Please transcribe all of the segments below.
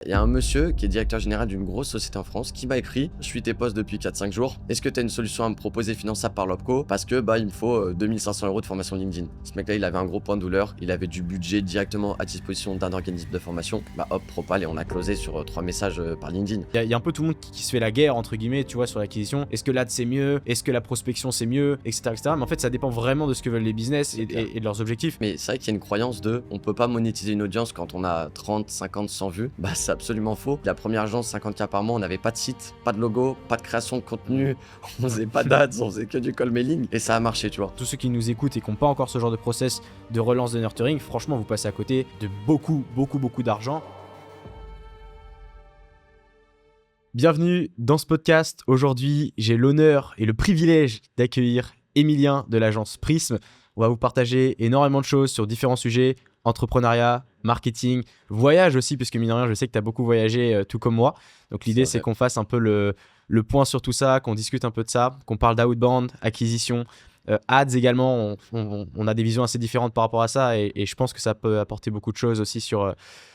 Il y a un monsieur qui est directeur général d'une grosse société en France qui m'a écrit: je suis tes posts depuis 4-5 jours. Est-ce que tu as une solution à me proposer finançable par l'OPCO? Parce que il me faut 2500 € de formation LinkedIn. Ce mec-là, il avait un gros point de douleur. Il avait du budget directement à disposition d'un organisme de formation. Hop, propal, et on a closé sur 3 messages par LinkedIn. Il y a un peu tout le monde qui se fait la guerre, entre guillemets, tu vois, sur l'acquisition. Est-ce que l'ad c'est mieux? Est-ce que la prospection c'est mieux? Etc. etc. Mais en fait, ça dépend vraiment de ce que veulent les business et de leurs objectifs. Mais c'est vrai qu'il y a une croyance de on peut pas monétiser une audience quand on a 30, 50, 100 vues. C'est absolument faux. La première agence, 50K par mois, on n'avait pas de site, pas de logo, pas de création de contenu, on faisait pas d'ads, on faisait que du call mailing et ça a marché, tu vois. Tous ceux qui nous écoutent et qui n'ont pas encore ce genre de process de relance de nurturing, franchement, vous passez à côté de beaucoup d'argent. Bienvenue dans ce podcast. Aujourd'hui, j'ai l'honneur et le privilège d'accueillir Emilien de l'agence Prism. On va vous partager énormément de choses sur différents sujets, entrepreneuriat, marketing, voyage aussi, puisque mine de rien, je sais que tu as beaucoup voyagé tout comme moi. Donc l'idée, c'est qu'on fasse un peu le point sur tout ça, qu'on discute un peu de ça, qu'on parle d'outbound, acquisition, ads également. On a des visions assez différentes par rapport à ça et je pense que ça peut apporter beaucoup de choses aussi sur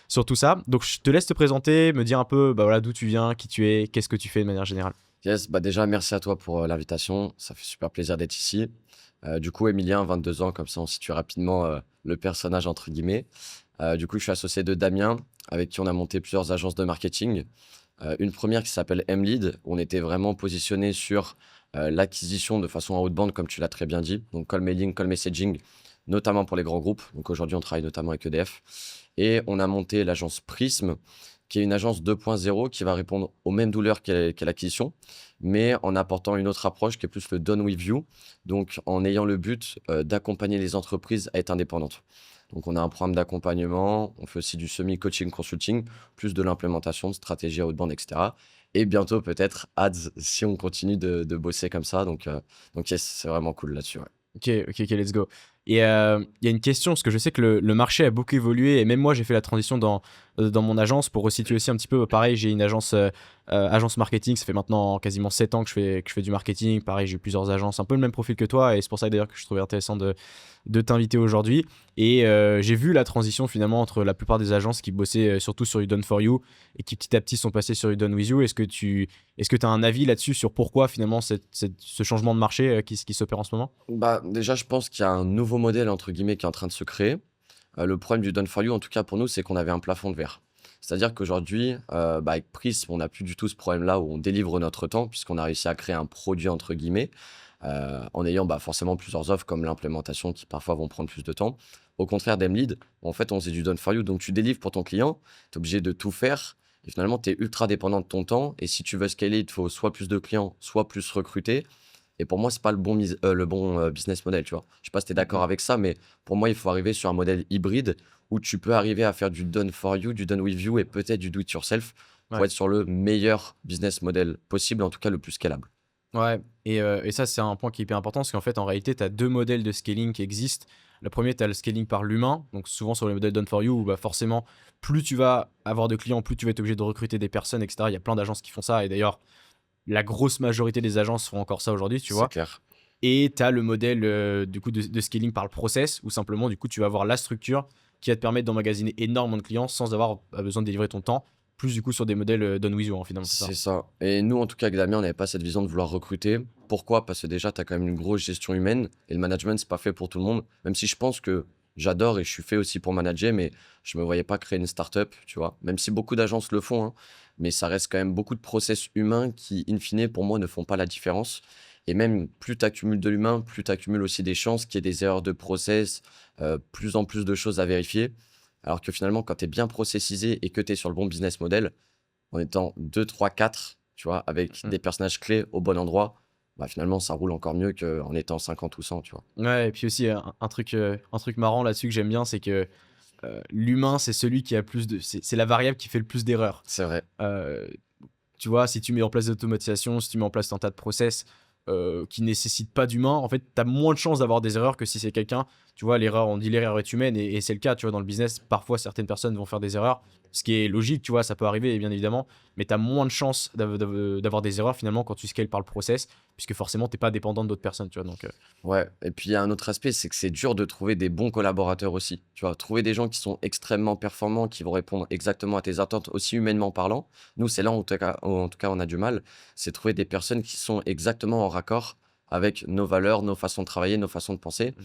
tout ça. Donc je te laisse te présenter, me dire un peu d'où tu viens, qui tu es, qu'est-ce que tu fais de manière générale. Yes, déjà merci à toi pour l'invitation, ça fait super plaisir d'être ici. Du coup, Emilien, 22 ans, comme ça on situe rapidement le personnage entre guillemets. Du coup, je suis associé de Damien, avec qui on a monté plusieurs agences de marketing. Une première qui s'appelle M-Lead, où on était vraiment positionné sur l'acquisition de façon outbound, comme tu l'as très bien dit. Donc call mailing, call messaging, notamment pour les grands groupes. Donc aujourd'hui, on travaille notamment avec EDF. Et on a monté l'agence Prism, qui est une agence 2.0 qui va répondre aux mêmes douleurs qu'est l'acquisition, mais en apportant une autre approche qui est plus le done with you, donc en ayant le but d'accompagner les entreprises à être indépendantes. Donc on a un programme d'accompagnement, on fait aussi du semi-coaching consulting, plus de l'implémentation de stratégies outbound, etc. Et bientôt peut-être ads si on continue de bosser comme ça. Donc yes, c'est vraiment cool là-dessus. Ouais. Ok, let's go. Et il y a une question, parce que je sais que le marché a beaucoup évolué, et même moi, j'ai fait la transition dans mon agence pour resituer aussi un petit peu. Pareil, j'ai une agence marketing, ça fait maintenant quasiment 7 ans que je fais du marketing. Pareil, j'ai plusieurs agences, un peu le même profil que toi, et c'est pour ça d'ailleurs que je trouvais intéressant de t'inviter aujourd'hui. Et j'ai vu la transition finalement entre la plupart des agences qui bossaient surtout sur You Done For You et qui petit à petit sont passées sur You Done With You. Est-ce que tu as un avis là-dessus sur pourquoi finalement ce changement de marché qui s'opère en ce moment? Déjà, je pense qu'il y a un nouveau modèle, entre guillemets, qui est en train de se créer. Le problème du Done For You, en tout cas pour nous, c'est qu'on avait un plafond de verre. C'est-à-dire qu'aujourd'hui, avec Prism, on n'a plus du tout ce problème-là où on délivre notre temps, puisqu'on a réussi à créer un produit, entre guillemets, en ayant forcément plusieurs offres comme l'implémentation qui parfois vont prendre plus de temps. Au contraire d'Emlead, en fait, on faisait du Done For You, donc tu délivres pour ton client, tu es obligé de tout faire, et finalement, tu es ultra dépendant de ton temps, et si tu veux scaler, il te faut soit plus de clients, soit plus recruter. Et pour moi, c'est pas le bon business model, tu vois. Je sais pas si tu es d'accord avec ça, mais pour moi, il faut arriver sur un modèle hybride où tu peux arriver à faire du done for you, du done with you et peut-être du do it yourself pour Ouais. être sur le meilleur business model possible, en tout cas le plus scalable. Ouais, et ça, c'est un point qui est hyper important parce qu'en fait, en réalité, tu as deux modèles de scaling qui existent. Le premier, tu as le scaling par l'humain, donc souvent sur le modèle Done for You, où forcément, plus tu vas avoir de clients, plus tu vas être obligé de recruter des personnes, etc. Il y a plein d'agences qui font ça, et d'ailleurs, la grosse majorité des agences font encore ça aujourd'hui, tu C'est vois. clair. Et tu as le modèle du coup, de scaling par le process, où simplement, du coup, tu vas avoir la structure qui va te permettre d'emmagasiner énormément de clients sans avoir besoin de délivrer ton temps, plus du coup sur des modèles Done with You, finalement, c'est ça. C'est ça. Et nous, en tout cas, avec Damien, on n'avait pas cette vision de vouloir recruter. Pourquoi? Parce que déjà, tu as quand même une grosse gestion humaine et le management, c'est pas fait pour tout le monde. Même si je pense que j'adore et je suis fait aussi pour manager, mais je me voyais pas créer une startup, tu vois. Même si beaucoup d'agences le font, hein, mais ça reste quand même beaucoup de process humains qui, in fine, pour moi, ne font pas la différence. Et même plus tu accumules de l'humain, plus tu accumules aussi des chances qu'il y ait des erreurs de process, plus en plus de choses à vérifier. Alors que finalement, quand tu es bien processisé et que tu es sur le bon business model, en étant 2, 3, 4, tu vois, avec des personnages clés au bon endroit, finalement, ça roule encore mieux qu'en étant 50 ou 100, tu vois. Ouais, et puis aussi, un truc marrant là-dessus que j'aime bien, c'est que l'humain, c'est celui qui a plus de. C'est la variable qui fait le plus d'erreurs. C'est vrai. Tu vois, si tu mets en place des automatisations, si tu mets en place un tas de process qui nécessitent pas d'humain, en fait, tu as moins de chances d'avoir des erreurs que si c'est quelqu'un. Tu vois, l'erreur, on dit l'erreur est humaine, et c'est le cas, tu vois, dans le business. Parfois, certaines personnes vont faire des erreurs. ce qui est logique, tu vois, ça peut arriver, bien évidemment, mais tu as moins de chances d'avoir des erreurs finalement quand tu scales par le process, puisque forcément, t'es pas dépendant d'autres personnes, tu vois. Donc, Ouais, et puis il y a un autre aspect, c'est que c'est dur de trouver des bons collaborateurs aussi. Tu vois, trouver des gens qui sont extrêmement performants, qui vont répondre exactement à tes attentes, aussi humainement parlant. Nous, c'est là où en tout cas, on a du mal, c'est trouver des personnes qui sont exactement en raccord avec nos valeurs, nos façons de travailler, nos façons de penser. Mm.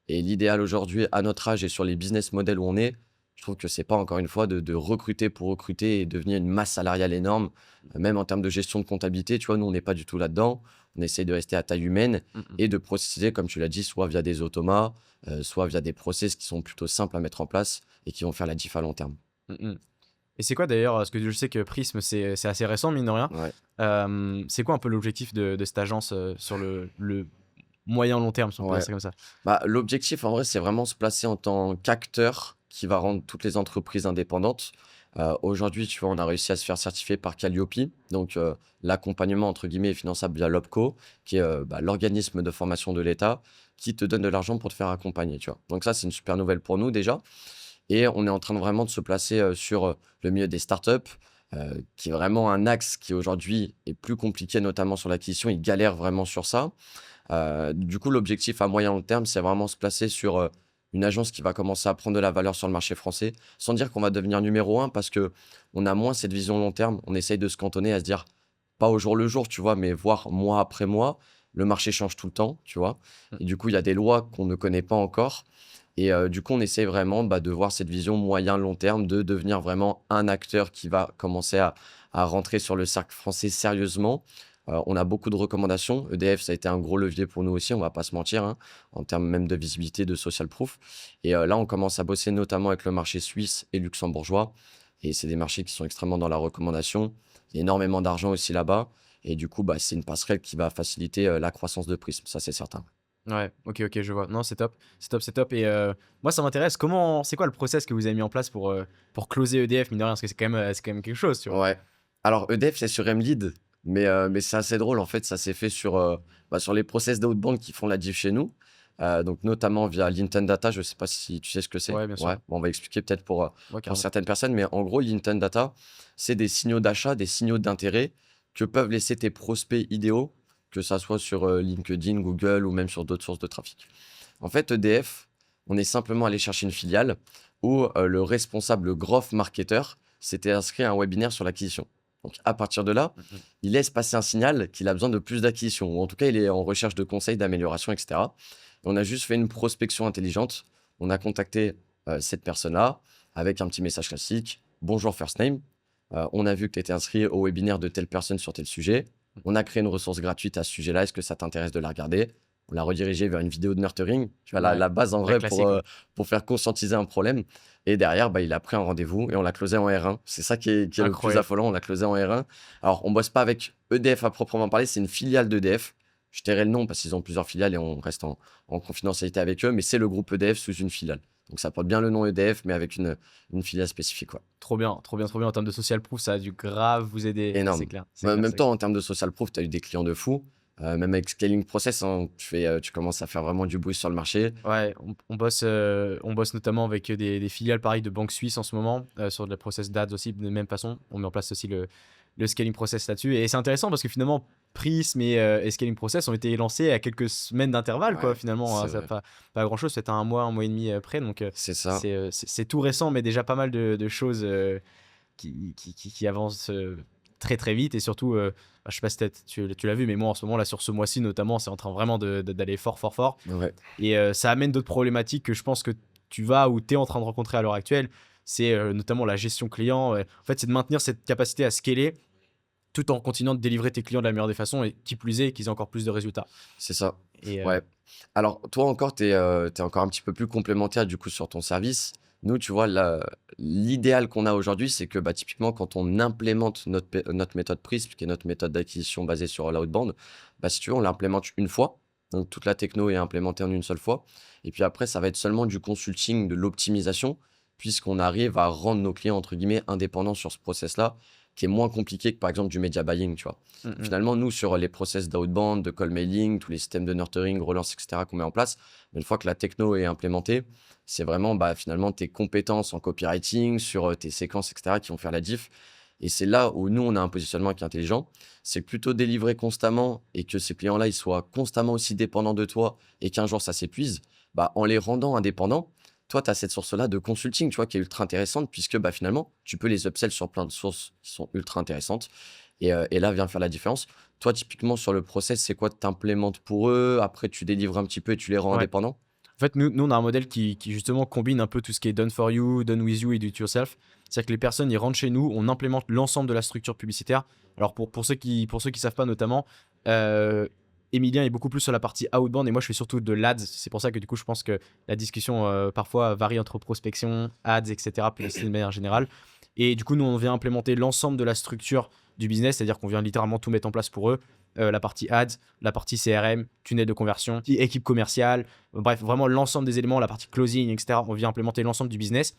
Et l'idéal aujourd'hui, à notre âge et sur les business models où on est, je trouve que c'est pas encore une fois de recruter pour recruter et devenir une masse salariale énorme. Même en termes de gestion de comptabilité, tu vois, nous, on n'est pas du tout là-dedans. On essaye de rester à taille humaine mm, mm, et de processer, comme tu l'as dit, soit via des automates, soit via des process qui sont plutôt simples à mettre en place et qui vont faire la diff à long terme. mm, mm. Et c'est quoi d'ailleurs, parce que je sais que Prism, c'est assez récent, mine de rien. Ouais. C'est quoi un peu l'objectif de cette agence sur le moyen long terme, si on peut dire Ouais. ça comme ça? Bah, l'objectif, en vrai, c'est vraiment se placer en tant qu'acteur qui va rendre toutes les entreprises indépendantes. Aujourd'hui, tu vois, on a réussi à se faire certifier par Calliope. Donc, l'accompagnement, entre guillemets, est finançable via l'OPCO, qui est l'organisme de formation de l'État, qui te donne de l'argent pour te faire accompagner, tu vois. Donc ça, c'est une super nouvelle pour nous déjà. Et on est en train de vraiment de se placer sur le milieu des startups, qui est vraiment un axe qui aujourd'hui est plus compliqué, notamment sur l'acquisition. Ils galèrent vraiment sur ça. Du coup, l'objectif à moyen long terme, c'est vraiment se placer sur une agence qui va commencer à prendre de la valeur sur le marché français, sans dire qu'on va devenir numéro un, parce que on a moins cette vision long terme. On essaye de se cantonner à se dire, pas au jour le jour, tu vois, mais voir mois après mois. Le marché change tout le temps, tu vois. Mm. Et du coup, il y a des lois qu'on ne connaît pas encore. Et du coup, on essaye vraiment de voir cette vision moyen-long terme, de devenir vraiment un acteur qui va commencer à rentrer sur le cercle français sérieusement. On a beaucoup de recommandations. EDF, ça a été un gros levier pour nous aussi, on va pas se mentir, hein, en termes même de visibilité, de social proof. Et là, on commence à bosser notamment avec le marché suisse et luxembourgeois. Et c'est des marchés qui sont extrêmement dans la recommandation. Il y a énormément d'argent aussi là-bas. Et du coup, c'est une passerelle qui va faciliter la croissance de Prism, ça c'est certain. Ouais, ok, je vois. Non, c'est top, c'est top, c'est top. Et moi, ça m'intéresse. C'est quoi le process que vous avez mis en place pour closer EDF, mine de rien, parce que c'est quand même quelque chose, tu vois. Ouais. Alors, EDF, c'est sur Mlead, mais c'est assez drôle. En fait, ça s'est fait sur les process d'outbound qui font la diff chez nous. Donc, notamment via l'Intent Data. Je ne sais pas si tu sais ce que c'est. Ouais, bien sûr. Ouais. Bon, on va expliquer peut-être Ouais, pour carrément. certaines personnes. Mais en gros, l'Intent Data, c'est des signaux d'achat, des signaux d'intérêt que peuvent laisser tes prospects idéaux, que ça soit sur LinkedIn, Google ou même sur d'autres sources de trafic. En fait, EDF, on est simplement allé chercher une filiale où le responsable, le growth marketer, s'était inscrit à un webinaire sur l'acquisition. Donc, à partir de là, Mhm. il laisse passer un signal qu'il a besoin de plus d'acquisition, ou en tout cas, il est en recherche de conseils, d'amélioration, etc. Et on a juste fait une prospection intelligente. On a contacté cette personne-là avec un petit message classique. Bonjour, first name. On a vu que tu étais inscrit au webinaire de telle personne sur tel sujet. On a créé une ressource gratuite à ce sujet-là. Est-ce que ça t'intéresse de la regarder? On l'a redirigé vers une vidéo de nurturing. Tu vois, Ouais, la base en la vrai classique, ouais. pour faire conscientiser un problème. Et derrière, il a pris un rendez-vous et on l'a closé en R1. C'est ça qui est le plus Incroyable. affolant. On l'a closé en R1. Alors, on bosse pas avec EDF à proprement parler. C'est une filiale d'EDF. Je tairai le nom parce qu'ils ont plusieurs filiales et on reste en confidentialité avec eux. Mais c'est le groupe EDF sous une filiale. Donc, ça porte bien le nom EDF, mais avec une filiale spécifique. Ouais. Trop bien, trop bien, trop bien. En termes de social proof, ça a dû grave vous aider. Énorme. C'est clair. C'est En clair, même c'est temps, en termes de social proof, tu as eu des clients de fou. Même avec Scaling Process, hein, tu commences à faire vraiment du bruit sur le marché. Ouais, on bosse notamment avec des filiales pareil de banques suisses en ce moment, sur le process d'ads aussi, de même façon. On met en place aussi le scaling process là-dessus. Et c'est intéressant parce que finalement, Prism et scaling process ont été lancés à quelques semaines d'intervalle, quoi, Ouais, finalement. c'est Ça vrai. pas grand-chose, c'est un mois et demi près. Donc, C'est ça. c'est tout récent, mais déjà pas mal de choses qui avancent très très vite. Et surtout, je sais pas si tu l'as vu, mais moi en ce moment, là, sur ce mois-ci notamment, c'est en train vraiment d'aller fort, fort, fort. Ouais. Et ça amène d'autres problématiques que je pense que tu vas ou tu es en train de rencontrer à l'heure actuelle. C'est notamment la gestion client. En fait, c'est de maintenir cette capacité à scaler tout en continuant de délivrer tes clients de la meilleure des façons et qui plus est, qu'ils aient encore plus de résultats. C'est ça. Et Ouais. Alors, toi encore, tu es encore un petit peu plus complémentaire du coup sur ton service. Nous, tu vois, l'idéal qu'on a aujourd'hui, c'est que typiquement, quand on implémente notre méthode Prism, qui est notre méthode d'acquisition basée sur l'outbound, si tu veux, on l'implémente une fois. Donc, toute la techno est implémentée en une seule fois. Et puis après, ça va être seulement du consulting, de l'optimisation puisqu'on arrive à rendre nos clients, entre guillemets, indépendants sur ce process-là, qui est moins compliqué que par exemple du media buying, tu vois. Finalement, nous, sur les process d'outbound, de call mailing, tous les systèmes de nurturing, relance, etc., qu'on met en place, une fois que la techno est implémentée, c'est vraiment finalement tes compétences en copywriting, sur tes séquences, etc., qui vont faire la diff. Et c'est là où nous, on a un positionnement qui est intelligent. C'est que plutôt délivrer constamment et que ces clients-là, ils soient constamment aussi dépendants de toi et qu'un jour, ça s'épuise, en les rendant indépendants, toi, tu as cette source-là de consulting, tu vois, qui est ultra intéressante puisque finalement, tu peux les upsell sur plein de sources qui sont ultra intéressantes. Et là, vient faire la différence. Toi, typiquement, sur le process, c'est quoi? Tu implémentes pour eux, après, tu délivres un petit peu et tu les rends Ouais. indépendants? En fait, nous, on a un modèle qui justement combine un peu tout ce qui est done for you, done with you et do it yourself. C'est-à-dire que les personnes, ils rentrent chez nous, on implémente l'ensemble de la structure publicitaire. Alors, pour ceux qui savent pas notamment, Emilien est beaucoup plus sur la partie outbound et moi, je fais surtout de l'ADS. C'est pour ça que du coup, je pense que la discussion parfois varie entre prospection, ads, etc., publicité de manière générale. Et du coup, nous, on vient implémenter l'ensemble de la structure du business, c'est-à-dire qu'on vient littéralement tout mettre en place pour eux. La partie ads, la partie CRM, tunnel de conversion, équipe commerciale, bref, vraiment l'ensemble des éléments, la partie closing, etc. On vient implémenter l'ensemble du business.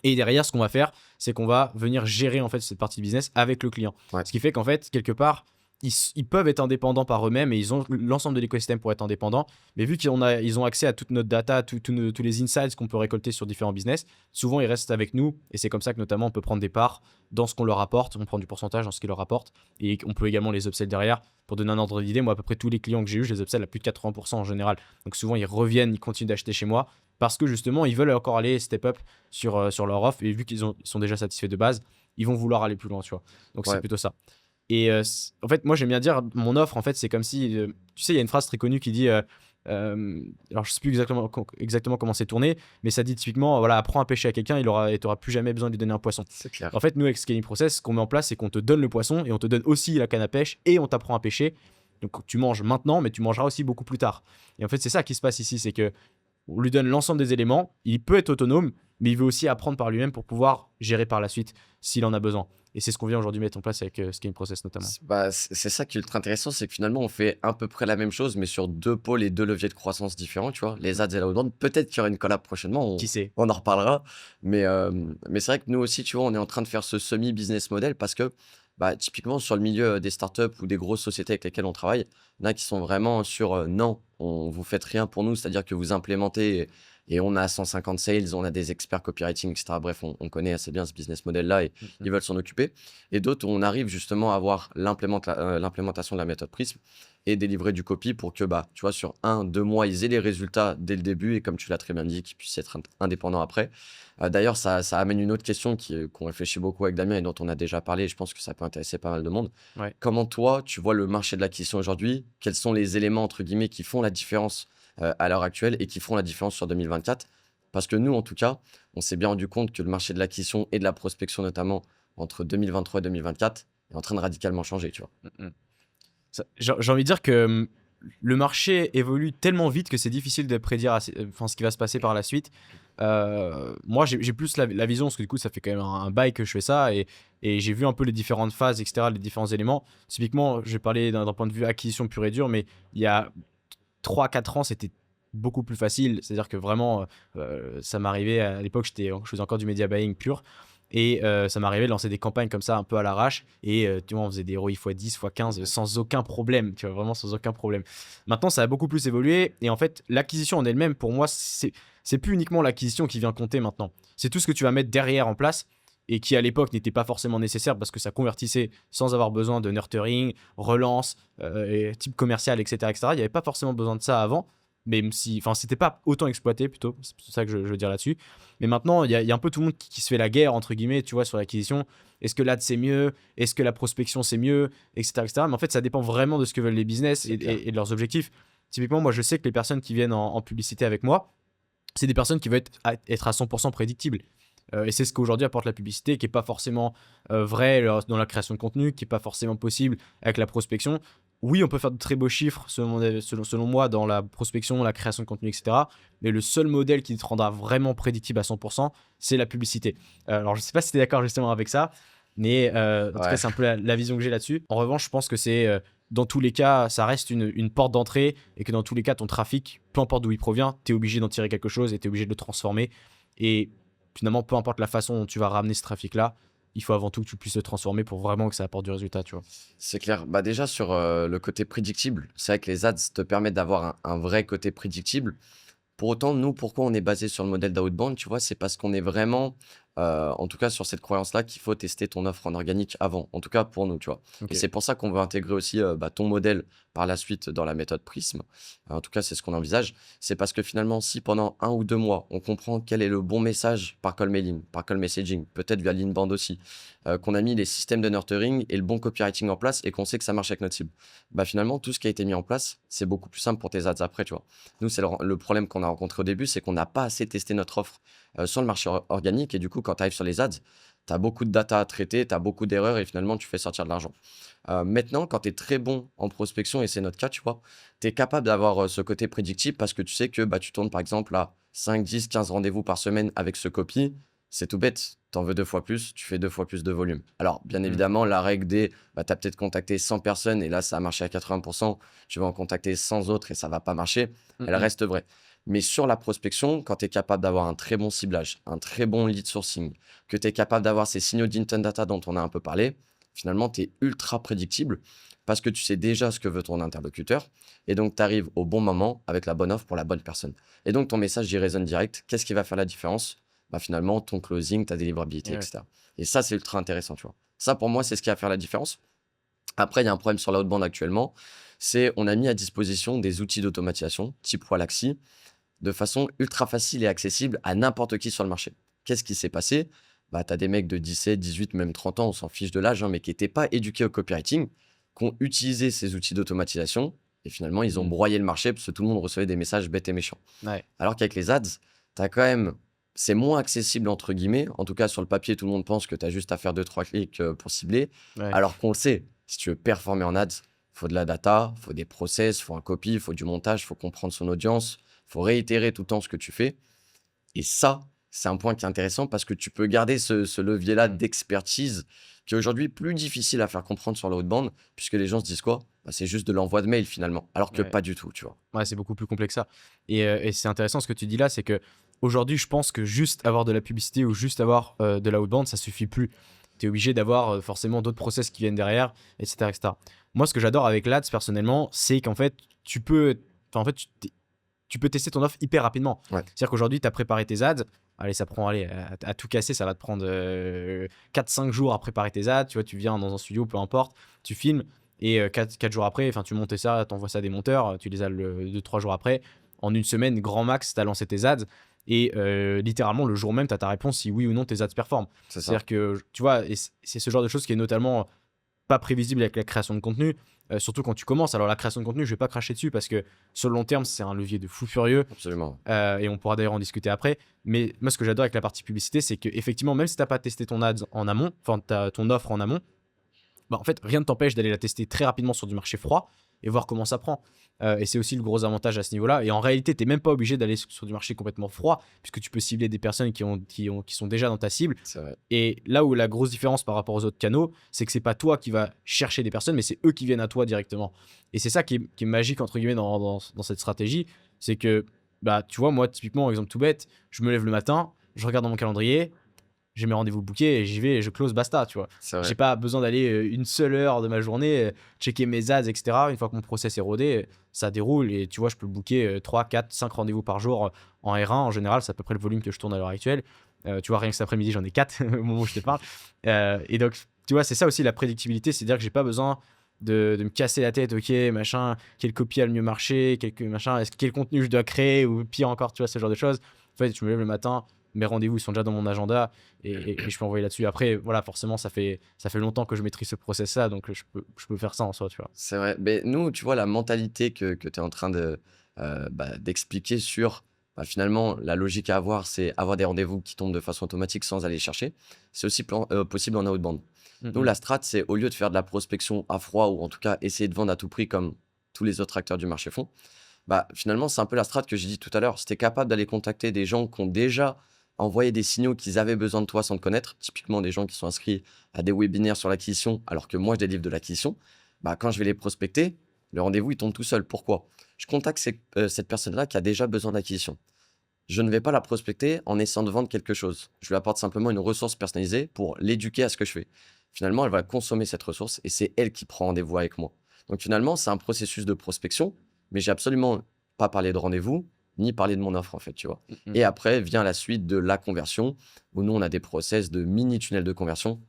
Et derrière, ce qu'on va faire, c'est qu'on va venir gérer en fait cette partie business avec le client. Ouais. Ce qui fait qu'en fait, quelque part, ils peuvent être indépendants par eux-mêmes et ils ont l'ensemble de l'écosystème pour être indépendants. Mais vu qu'ils ont accès à toute notre data, tous les insights qu'on peut récolter sur différents business, souvent ils restent avec nous. Et c'est comme ça que notamment on peut prendre des parts dans ce qu'on leur apporte. On prend du pourcentage dans ce qu'ils leur apportent. Et on peut également les upsell derrière. Pour donner un ordre d'idée, moi à peu près tous les clients que j'ai eu, je les upsell à plus de 80% en général. Donc souvent ils reviennent, ils continuent d'acheter chez moi parce que justement ils veulent encore aller step up sur leur offre. Et vu qu'ils sont déjà satisfaits de base, ils vont vouloir aller plus loin, tu vois. Donc c'est plutôt ça. Et en fait, moi, j'aime bien dire, mon offre, en fait, c'est comme si, tu sais, il y a une phrase très connue qui dit, alors je sais plus exactement comment c'est tourné, mais ça dit typiquement, voilà, apprends à pêcher à quelqu'un, et t'auras plus jamais besoin de lui donner un poisson. C'est clair. En fait, nous, avec Scaling Process, ce qu'on met en place, c'est qu'on te donne le poisson et on te donne aussi la canne à pêche et on t'apprend à pêcher. Donc, tu manges maintenant, mais tu mangeras aussi beaucoup plus tard. Et en fait, c'est ça qui se passe ici, c'est que on lui donne l'ensemble des éléments, il peut être autonome, mais il veut aussi apprendre par lui-même pour pouvoir gérer par la suite s'il en a besoin. Et c'est ce qu'on vient aujourd'hui mettre en place avec Scaling Process notamment. C'est ça qui est ultra intéressant, c'est que finalement, on fait à peu près la même chose, mais sur 2 pôles et 2 leviers de croissance différents, tu vois, les ads et l'outbound. Peut-être qu'il y aura une collab prochainement, Qui sait? on en reparlera. Mais c'est vrai que nous aussi, tu vois, on est en train de faire ce semi-business model parce que typiquement sur le milieu des startups ou des grosses sociétés avec lesquelles on travaille, il y en a qui sont vraiment sur non, vous faites rien pour nous, c'est-à-dire que vous implémentez et on a 150 sales, on a des experts copywriting, etc. Bref, on connaît assez bien ce business model-là et ils veulent s'en occuper. Et d'autres, on arrive justement à avoir l'implémentation de la méthode Prism et délivrer du copy pour que, tu vois, sur 1-2 mois, ils aient les résultats dès le début et comme tu l'as très bien dit, qu'ils puissent être indépendants après. D'ailleurs, ça amène une autre question qu'on réfléchit beaucoup avec Damien et dont on a déjà parlé. Et je pense que ça peut intéresser pas mal de monde. Ouais. Comment toi, tu vois le marché de l'acquisition aujourd'hui? Quels sont les éléments, entre guillemets, qui font la différence à l'heure actuelle et qui feront la différence sur 2024? Parce que nous, en tout cas, on s'est bien rendu compte que le marché de l'acquisition et de la prospection, notamment entre 2023 et 2024, est en train de radicalement changer, tu vois. J'ai envie de dire que le marché évolue tellement vite que c'est difficile de prédire ce qui va se passer par la suite. Moi, j'ai plus la vision, parce que du coup, ça fait quand même un bail que je fais ça, et j'ai vu un peu les différentes phases, etc., les différents éléments. Typiquement, je vais parler d'un point de vue acquisition pure et dure, mais il y a 3-4 ans, c'était beaucoup plus facile. C'est-à-dire que vraiment, ça m'arrivait, à l'époque, je faisais encore du media buying pur. Et ça m'arrivait de lancer des campagnes comme ça un peu à l'arrache et tu vois, on faisait des ROI x10 x15 sans aucun problème, tu vois, vraiment sans aucun problème. Maintenant ça a beaucoup plus évolué et en fait l'acquisition en elle-même, pour moi, c'est plus uniquement l'acquisition qui vient compter maintenant, c'est tout ce que tu vas mettre derrière en place et qui à l'époque n'était pas forcément nécessaire parce que ça convertissait sans avoir besoin de nurturing, relance, type commercial, etc., etc. Il n'y avait pas forcément besoin de ça avant, même si, enfin, c'était pas autant exploité plutôt, c'est ça que je veux dire là-dessus. Mais maintenant, il y a un peu tout le monde qui se fait la guerre, entre guillemets, tu vois, sur l'acquisition. Est-ce que l'ad c'est mieux? Est-ce que la prospection c'est mieux? Etc., etc. Mais en fait, ça dépend vraiment de ce que veulent les business et de leurs objectifs. Typiquement, moi, je sais que les personnes qui viennent en publicité avec moi, c'est des personnes qui veulent être à 100% prédictibles. Et c'est ce qu'aujourd'hui apporte la publicité, qui n'est pas forcément vrai dans la création de contenu, qui n'est pas forcément possible avec la prospection. Oui, on peut faire de très beaux chiffres, selon moi, dans la prospection, la création de contenu, etc. Mais le seul modèle qui te rendra vraiment prédictible à 100%, c'est la publicité. Alors, je ne sais pas si tu es d'accord justement avec ça, mais en tout cas, c'est un peu la vision que j'ai là-dessus. En revanche, je pense que c'est, dans tous les cas, ça reste une porte d'entrée et que dans tous les cas, ton trafic, peu importe d'où il provient, tu es obligé d'en tirer quelque chose et tu es obligé de le transformer. Et finalement, peu importe la façon dont tu vas ramener ce trafic-là, il faut avant tout que tu puisses le transformer pour vraiment que ça apporte du résultat, tu vois. C'est clair. Bah déjà sur le côté prédictible, c'est vrai que les ads te permettent d'avoir un vrai côté prédictible. Pour autant, nous, pourquoi on est basé sur le modèle d'outbound, tu vois, c'est parce qu'on est vraiment, en tout cas sur cette croyance-là, qu'il faut tester ton offre en organique avant. En tout cas pour nous, tu vois. Et Ok. c'est pour ça qu'on veut intégrer aussi ton modèle par la suite dans la méthode Prism. En tout cas, c'est ce qu'on envisage. C'est parce que finalement, si pendant 1 ou 2 mois, on comprend quel est le bon message par call mailing, par call messaging, peut-être via l'inbound aussi, qu'on a mis les systèmes de nurturing et le bon copywriting en place et qu'on sait que ça marche avec notre cible, bah finalement, tout ce qui a été mis en place, c'est beaucoup plus simple pour tes ads après, tu vois. Nous, c'est le problème qu'on a rencontré au début, c'est qu'on n'a pas assez testé notre offre sur le marché organique. Et du coup, quand tu arrives sur les ads, tu as beaucoup de data à traiter, tu as beaucoup d'erreurs et finalement, tu fais sortir de l'argent. Maintenant, quand tu es très bon en prospection, et c'est notre cas, tu vois, tu es capable d'avoir ce côté prédictible parce que tu sais que bah, tu tournes par exemple à 5, 10, 15 rendez-vous par semaine avec ce copy. C'est tout bête, tu en veux 2 fois plus, tu fais 2 fois plus de volume. Alors, bien Mm. évidemment, la règle des, bah, tu as peut-être contacté 100 personnes et là, ça a marché à 80%, tu vas en contacter 100 autres et ça va pas marcher, elle Mm, reste vraie. Mais sur la prospection, quand tu es capable d'avoir un très bon ciblage, un très bon lead sourcing, que tu es capable d'avoir ces signaux d'intent data dont on a un peu parlé, finalement, tu es ultra prédictible parce que tu sais déjà ce que veut ton interlocuteur et donc tu arrives au bon moment avec la bonne offre pour la bonne personne. Et donc ton message, il résonne direct. Qu'est-ce qui va faire la différence? Bah, finalement, ton closing, ta délivrabilité, ouais. etc. Et ça, c'est ultra intéressant, tu vois. Ça, pour moi, c'est ce qui va faire la différence. Après, il y a un problème sur l'outbound actuellement, c'est on a mis à disposition des outils d'automatisation type Wallaxy de façon ultra facile et accessible à n'importe qui sur le marché. Qu'est-ce qui s'est passé? Bah, tu as des mecs de 17, 18, même 30 ans, on s'en fiche de l'âge, hein, mais qui n'étaient pas éduqués au copywriting, qui ont utilisé ces outils d'automatisation et finalement, ils ont Mm. broyé le marché parce que tout le monde recevait des messages bêtes et méchants. Ouais. Alors qu'avec les ads, t'as quand même, c'est moins accessible entre guillemets. En tout cas, sur le papier, tout le monde pense que tu as juste à faire 2, 3 clics pour cibler. Ouais. Alors qu'on le sait, si tu veux performer en ads, il faut de la data, il faut des process, il faut un copy, il faut du montage, il faut comprendre son audience, il faut réitérer tout le temps ce que tu fais. Et ça, c'est un point qui est intéressant parce que tu peux garder ce levier-là Mm. d'expertise qui est aujourd'hui plus difficile à faire comprendre sur la haute bande puisque les gens se disent quoi? Bah, c'est juste de l'envoi de mail finalement. Alors que Ouais. pas du tout, tu vois. Ouais, c'est beaucoup plus complexe que ça. Et c'est intéressant ce que tu dis là, c'est que aujourd'hui, je pense que juste avoir de la publicité ou juste avoir de la outbound, ça suffit plus. Tu es obligé d'avoir forcément d'autres process qui viennent derrière, etc., etc. Moi, ce que j'adore avec l'Ads, personnellement, c'est qu'en fait, tu peux, enfin, en fait, tu peux tester ton offre hyper rapidement. Ouais. C'est-à-dire qu'aujourd'hui, tu as préparé tes ads. Allez, ça prend, allez, à tout casser, ça va te prendre 4-5 jours à préparer tes ads. Tu vois, tu viens dans un studio, peu importe, tu filmes. Et 4 jours après, tu montes ça, tu envoies ça à des monteurs, tu les as 2-3 jours après. En une semaine, grand max, tu as lancé tes ads. Et littéralement, le jour même, tu as ta réponse si oui ou non tes ads performent. C'est ça. C'est-à-dire que, tu vois, et c'est ce genre de choses qui est notamment pas prévisible avec la création de contenu, surtout quand tu commences. Alors, la création de contenu, je vais pas cracher dessus parce que sur le long terme, c'est un levier de fou furieux. Absolument. Et on pourra d'ailleurs en discuter après. Mais moi, ce que j'adore avec la partie publicité, c'est qu'effectivement, même si tu n'as pas testé ton ads en amont, enfin ton offre en amont, bah, en fait, rien ne t'empêche d'aller la tester très rapidement sur du marché froid et voir comment ça prend. Et c'est aussi le gros avantage à ce niveau-là. Et en réalité, tu n'es même pas obligé d'aller sur du marché complètement froid, puisque tu peux cibler des personnes qui sont déjà dans ta cible. C'est vrai. Et là où la grosse différence par rapport aux autres canaux, c'est que c'est pas toi qui vas chercher des personnes, mais c'est eux qui viennent à toi directement. Et c'est ça qui est magique, entre guillemets, dans cette stratégie. C'est que, bah, tu vois, moi, typiquement, exemple tout bête, je me lève le matin, je regarde dans mon calendrier, j'ai mes rendez-vous bookés et j'y vais et je close, basta, tu vois. C'est vrai. J'ai pas besoin d'aller une seule heure de ma journée, checker mes ads, etc. Une fois que mon process est rodé, ça déroule et tu vois, je peux booker 3, 4, 5 rendez-vous par jour en R1. En général, c'est à peu près le volume que je tourne à l'heure actuelle. Tu vois, rien que cet après-midi, j'en ai 4 au moment où je te parle. Et donc, tu vois, c'est ça aussi la prédictibilité, c'est-à-dire que j'ai pas besoin de me casser la tête, ok, machin, quel copie a le mieux marché, machin, quel contenu je dois créer, ou pire encore, tu vois, ce genre de choses. En fait, je me lève le matin, mes rendez-vous ils sont déjà dans mon agenda et je peux envoyer là-dessus. Après, voilà, forcément, ça fait longtemps que je maîtrise ce process-là, donc je peux faire ça en soi, tu vois. C'est vrai. Mais nous, tu vois, la mentalité que tu es en train d'expliquer sur finalement la logique à avoir, c'est avoir des rendez-vous qui tombent de façon automatique sans aller chercher. C'est aussi possible en outbound. Nous, la strat, c'est au lieu de faire de la prospection à froid ou en tout cas essayer de vendre à tout prix comme tous les autres acteurs du marché font, bah, finalement, c'est un peu la strat que j'ai dit tout à l'heure. Si tu es capable d'aller contacter des gens qui ont déjà envoyé des signaux qu'ils avaient besoin de toi sans te connaître, typiquement des gens qui sont inscrits à des webinaires sur l'acquisition, alors que moi, je délivre de l'acquisition, bah, quand je vais les prospecter, le rendez-vous, il tombe tout seul. Pourquoi? Je contacte cette personne-là qui a déjà besoin d'acquisition. je ne vais pas la prospecter en essayant de vendre quelque chose. Je lui apporte simplement une ressource personnalisée pour l'éduquer à ce que je fais. Finalement, elle va consommer cette ressource et c'est elle qui prend rendez-vous avec moi. Donc finalement, c'est un processus de prospection, mais j'ai absolument pas parlé de rendez-vous, ni parlé de mon offre en fait, tu vois. Et après vient la suite de la conversion, où nous, on a des process de mini-tunnels de conversion,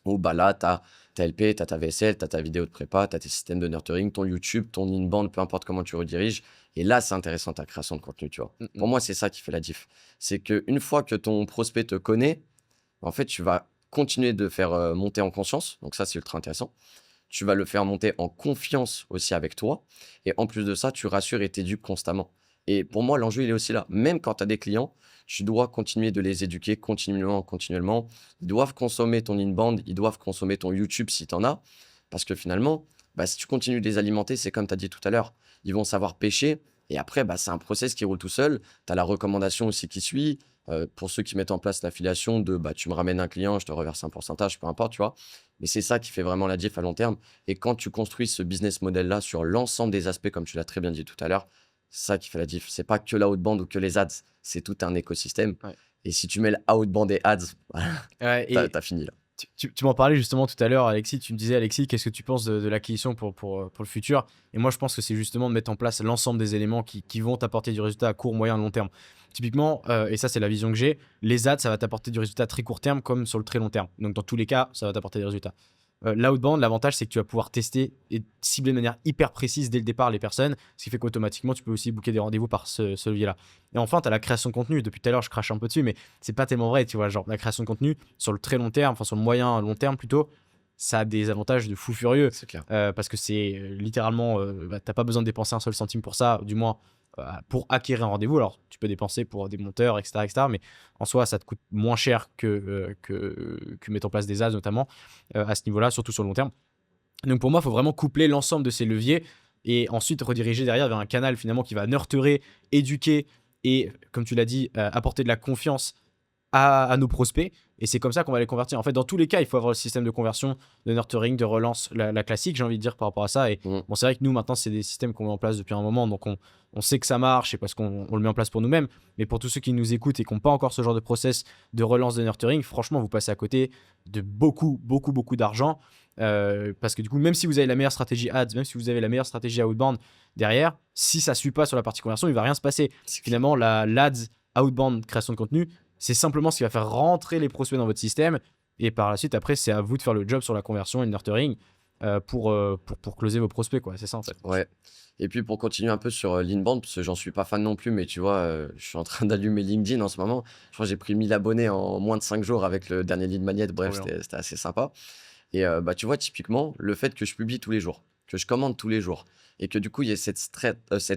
où bah là, tu as ta LP, tu as ta VSL, tu as ta vidéo de prépa, tu as tes systèmes de nurturing, ton YouTube, ton inbound, peu importe comment tu rediriges. Et là, c'est intéressant ta création de contenu, tu vois. Pour moi, c'est ça qui fait la diff. C'est qu'une fois que ton prospect te connaît, en fait, tu vas continuer de faire monter en conscience. Donc ça, c'est ultra intéressant. Tu vas le faire monter en confiance aussi avec toi. Et en plus de ça, tu rassures et t'éduques constamment. Et pour moi, l'enjeu, il est aussi là. Même quand tu as des clients, tu dois continuer de les éduquer continuellement. Ils doivent consommer ton inbound, ils doivent consommer ton YouTube si tu en as. Parce que finalement, bah, si tu continues de les alimenter, c'est comme tu as dit tout à l'heure. Ils vont savoir pêcher. Et après, bah, c'est un process qui roule tout seul. Tu as la recommandation aussi qui suit. Pour ceux qui mettent en place l'affiliation de bah, tu me ramènes un client, je te reverse un pourcentage, peu importe, tu vois. Mais c'est ça qui fait vraiment la diff à long terme. Et quand tu construis ce business model-là sur l'ensemble des aspects, comme tu l'as très bien dit tout à l'heure, c'est ça qui fait la diff. C'est pas que la outbound ou que les ads, c'est tout un écosystème. Ouais. Et si tu mets le outbound et ads, Ouais, t'as fini là. tu m'en parlais justement tout à l'heure, Alexis. Tu me disais, Alexis, qu'est-ce que tu penses de l'acquisition pour le futur? Et moi, je pense que c'est justement de mettre en place l'ensemble des éléments qui vont t'apporter du résultat à court, moyen, long terme. Typiquement, et ça, c'est la vision que j'ai, les ads, ça va t'apporter du résultat très court terme comme sur le très long terme. Donc, dans tous les cas, ça va t'apporter des résultats. L'outbound, l'avantage, c'est que tu vas pouvoir tester et cibler de manière hyper précise dès le départ les personnes, ce qui fait qu'automatiquement, tu peux aussi booker des rendez-vous par ce levier-là. Et enfin, tu as la création de contenu. Depuis tout à l'heure, je crache un peu dessus, mais c'est pas tellement vrai, tu vois. Genre, la création de contenu, sur le très long terme, enfin, sur le moyen, long terme plutôt, ça a des avantages de fou furieux. C'est clair. Parce que c'est littéralement, t'as pas besoin de dépenser un seul centime pour ça, du moins pour acquérir un rendez-vous. Alors, tu peux dépenser pour des monteurs, etc., mais en soi, ça te coûte moins cher que mettre en place des ads, notamment à ce niveau-là, surtout sur le long terme. Donc, pour moi, il faut vraiment coupler l'ensemble de ces leviers et ensuite rediriger derrière vers un canal finalement qui va nurturer, éduquer et, comme tu l'as dit, apporter de la confiance à nos prospects. Et c'est comme ça qu'on va les convertir. En fait, dans tous les cas, il faut avoir le système de conversion, de nurturing, de relance, la classique, j'ai envie de dire, par rapport à ça. Et bon, c'est vrai que nous, maintenant, c'est des systèmes qu'on met en place depuis un moment. Donc, on sait que ça marche et parce qu'on le met en place pour nous-mêmes. Mais pour tous ceux qui nous écoutent et qui n'ont pas encore ce genre de process de relance de nurturing, franchement, vous passez à côté de beaucoup d'argent. Parce que du coup, même si vous avez la meilleure stratégie ads, même si vous avez la meilleure stratégie outbound derrière, si ça ne suit pas sur la partie conversion, il ne va rien se passer. Finalement, l'ads, outbound, création de contenu, c'est simplement ce qui va faire rentrer les prospects dans votre système. Et par la suite, après, c'est à vous de faire le job sur la conversion et le nurturing pour closer vos prospects, quoi. C'est ça, en fait. Ouais. Et puis pour continuer un peu sur l'inbound, parce que j'en suis pas fan non plus, mais tu vois, je suis en train d'allumer LinkedIn en ce moment. Je crois que j'ai pris 1000 abonnés en moins de 5 jours avec le dernier lead magnet. Bref, Trop bien. c'était assez sympa. Et bah, tu vois, typiquement, le fait que je publie tous les jours, que je commande tous les jours, et que du coup, il y ait cette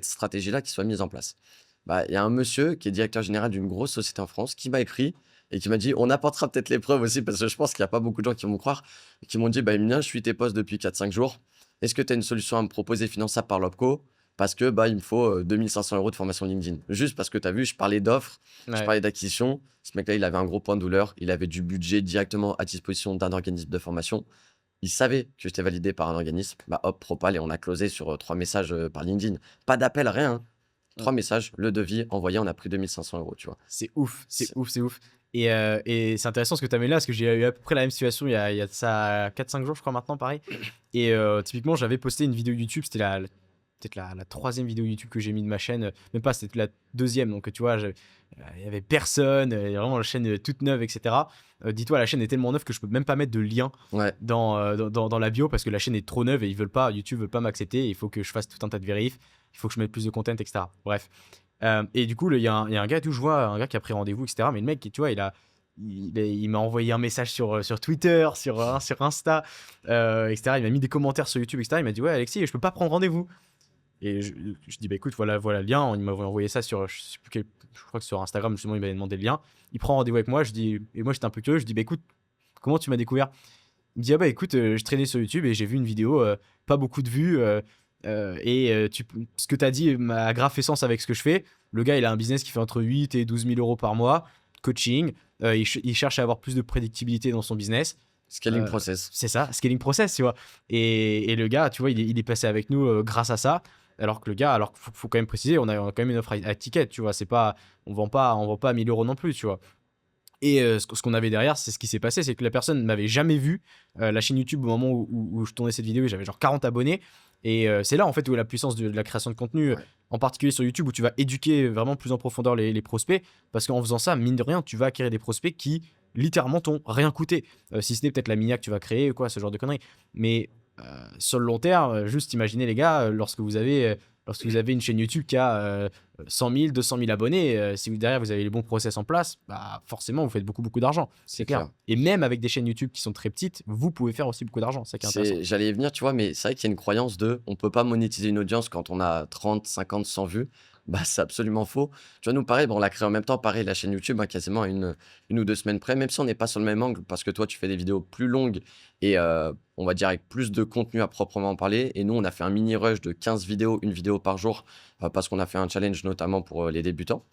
stratégie-là qui soit mise en place. Bah, il y a un monsieur qui est directeur général d'une grosse société en France qui m'a écrit et qui m'a dit, on apportera peut-être les preuves aussi, parce que je pense qu'il n'y a pas beaucoup de gens qui vont me croire, et qui m'ont dit, bah, Emilien, je suis tes posts depuis 4-5 jours. Est-ce que tu as une solution à me proposer finançable par l'OPCO? Parce que bah, il me faut 2500 € de formation LinkedIn. Juste parce que tu as vu, je parlais d'offres, je Ouais. parlais d'acquisition. Ce mec-là, il avait un gros point de douleur. Il avait du budget directement à disposition d'un organisme de formation. Il savait que j'étais validé par un organisme. Bah hop, Propal, et on a closé sur 3 messages par LinkedIn. Pas d'appel, rien, hein. 3 messages, le devis envoyé, on a pris 2500 €, tu vois. C'est ouf. Et c'est intéressant ce que tu as mis là, parce que j'ai eu à peu près la même situation il y a de ça 4-5 jours, je crois, maintenant, pareil. Et typiquement, j'avais posté une vidéo YouTube, c'était peut-être la troisième vidéo YouTube que j'ai mis de ma chaîne, même pas, c'était la deuxième, donc tu vois, il y avait personne, vraiment la chaîne toute neuve, etc. Dis-toi, la chaîne est tellement neuve que je peux même pas mettre de lien Ouais, dans la bio parce que la chaîne est trop neuve et YouTube veut pas m'accepter, il faut que je fasse tout un tas de vérifs, il faut que je mette plus de content, etc. Bref. Et du coup, il y a un gars, je vois un gars qui a pris rendez-vous, etc. Mais le mec, tu vois, il m'a envoyé un message sur Twitter, sur Insta, etc. Il m'a mis des commentaires sur YouTube, etc. Il m'a dit, ouais, Alexis, je peux pas prendre rendez-vous. Et je dis, bah écoute, voilà le lien. Il m'avait envoyé ça sur, je crois que sur Instagram, justement, il m'avait demandé le lien. Il prend rendez-vous avec moi. Et moi, j'étais un peu curieux. Je dis, bah écoute, comment tu m'as découvert? Il me dit, ah bah écoute, je traînais sur YouTube et j'ai vu une vidéo, pas beaucoup de vues. Ce que tu as dit m'a grave fait sens avec ce que je fais. Le gars, il a un business qui fait entre 8 et 12 000 € par mois, coaching. Il cherche à avoir plus de prédictibilité dans son business. scaling process. C'est ça, scaling process, tu vois. Et le gars, tu vois, il est passé avec nous grâce à ça. Alors que le gars, alors qu'il faut quand même préciser, on a quand même une offre à ticket, tu vois. C'est pas, on vend pas à 1000 euros non plus, tu vois. Et ce qu'on avait derrière, c'est ce qui s'est passé, c'est que la personne ne m'avait jamais vu la chaîne YouTube au moment où je tournais cette vidéo, j'avais genre 40 abonnés. Et c'est là en fait où est la puissance de la création de contenu, Ouais. en particulier sur YouTube, où tu vas éduquer vraiment plus en profondeur les prospects. Parce qu'en faisant ça, mine de rien, tu vas acquérir des prospects qui littéralement t'ont rien coûté. Si ce n'est peut-être la mini que tu vas créer ou quoi, ce genre de conneries. Mais sur le long terme, juste imaginez les gars, lorsque vous avez une chaîne YouTube qui a 100 000, 200 000 abonnés, si derrière vous avez les bons process en place, bah forcément vous faites beaucoup beaucoup d'argent, c'est clair. clair. Et même avec des chaînes YouTube qui sont très petites, vous pouvez faire aussi beaucoup d'argent, c'est ça qui est intéressant. J'allais y venir, tu vois, mais c'est vrai qu'il y a une croyance de on peut pas monétiser une audience quand on a 30, 50, 100 vues. Bah, c'est absolument faux. Tu vois, nous, pareil, bon, on l'a créé en même temps, pareil, la chaîne YouTube, hein, quasiment à une ou deux semaines près, même si on n'est pas sur le même angle, parce que toi, tu fais des vidéos plus longues et on va dire avec plus de contenu à proprement parler. Et nous, on a fait un mini rush de 15 vidéos, une vidéo par jour, parce qu'on a fait un challenge notamment pour les débutants,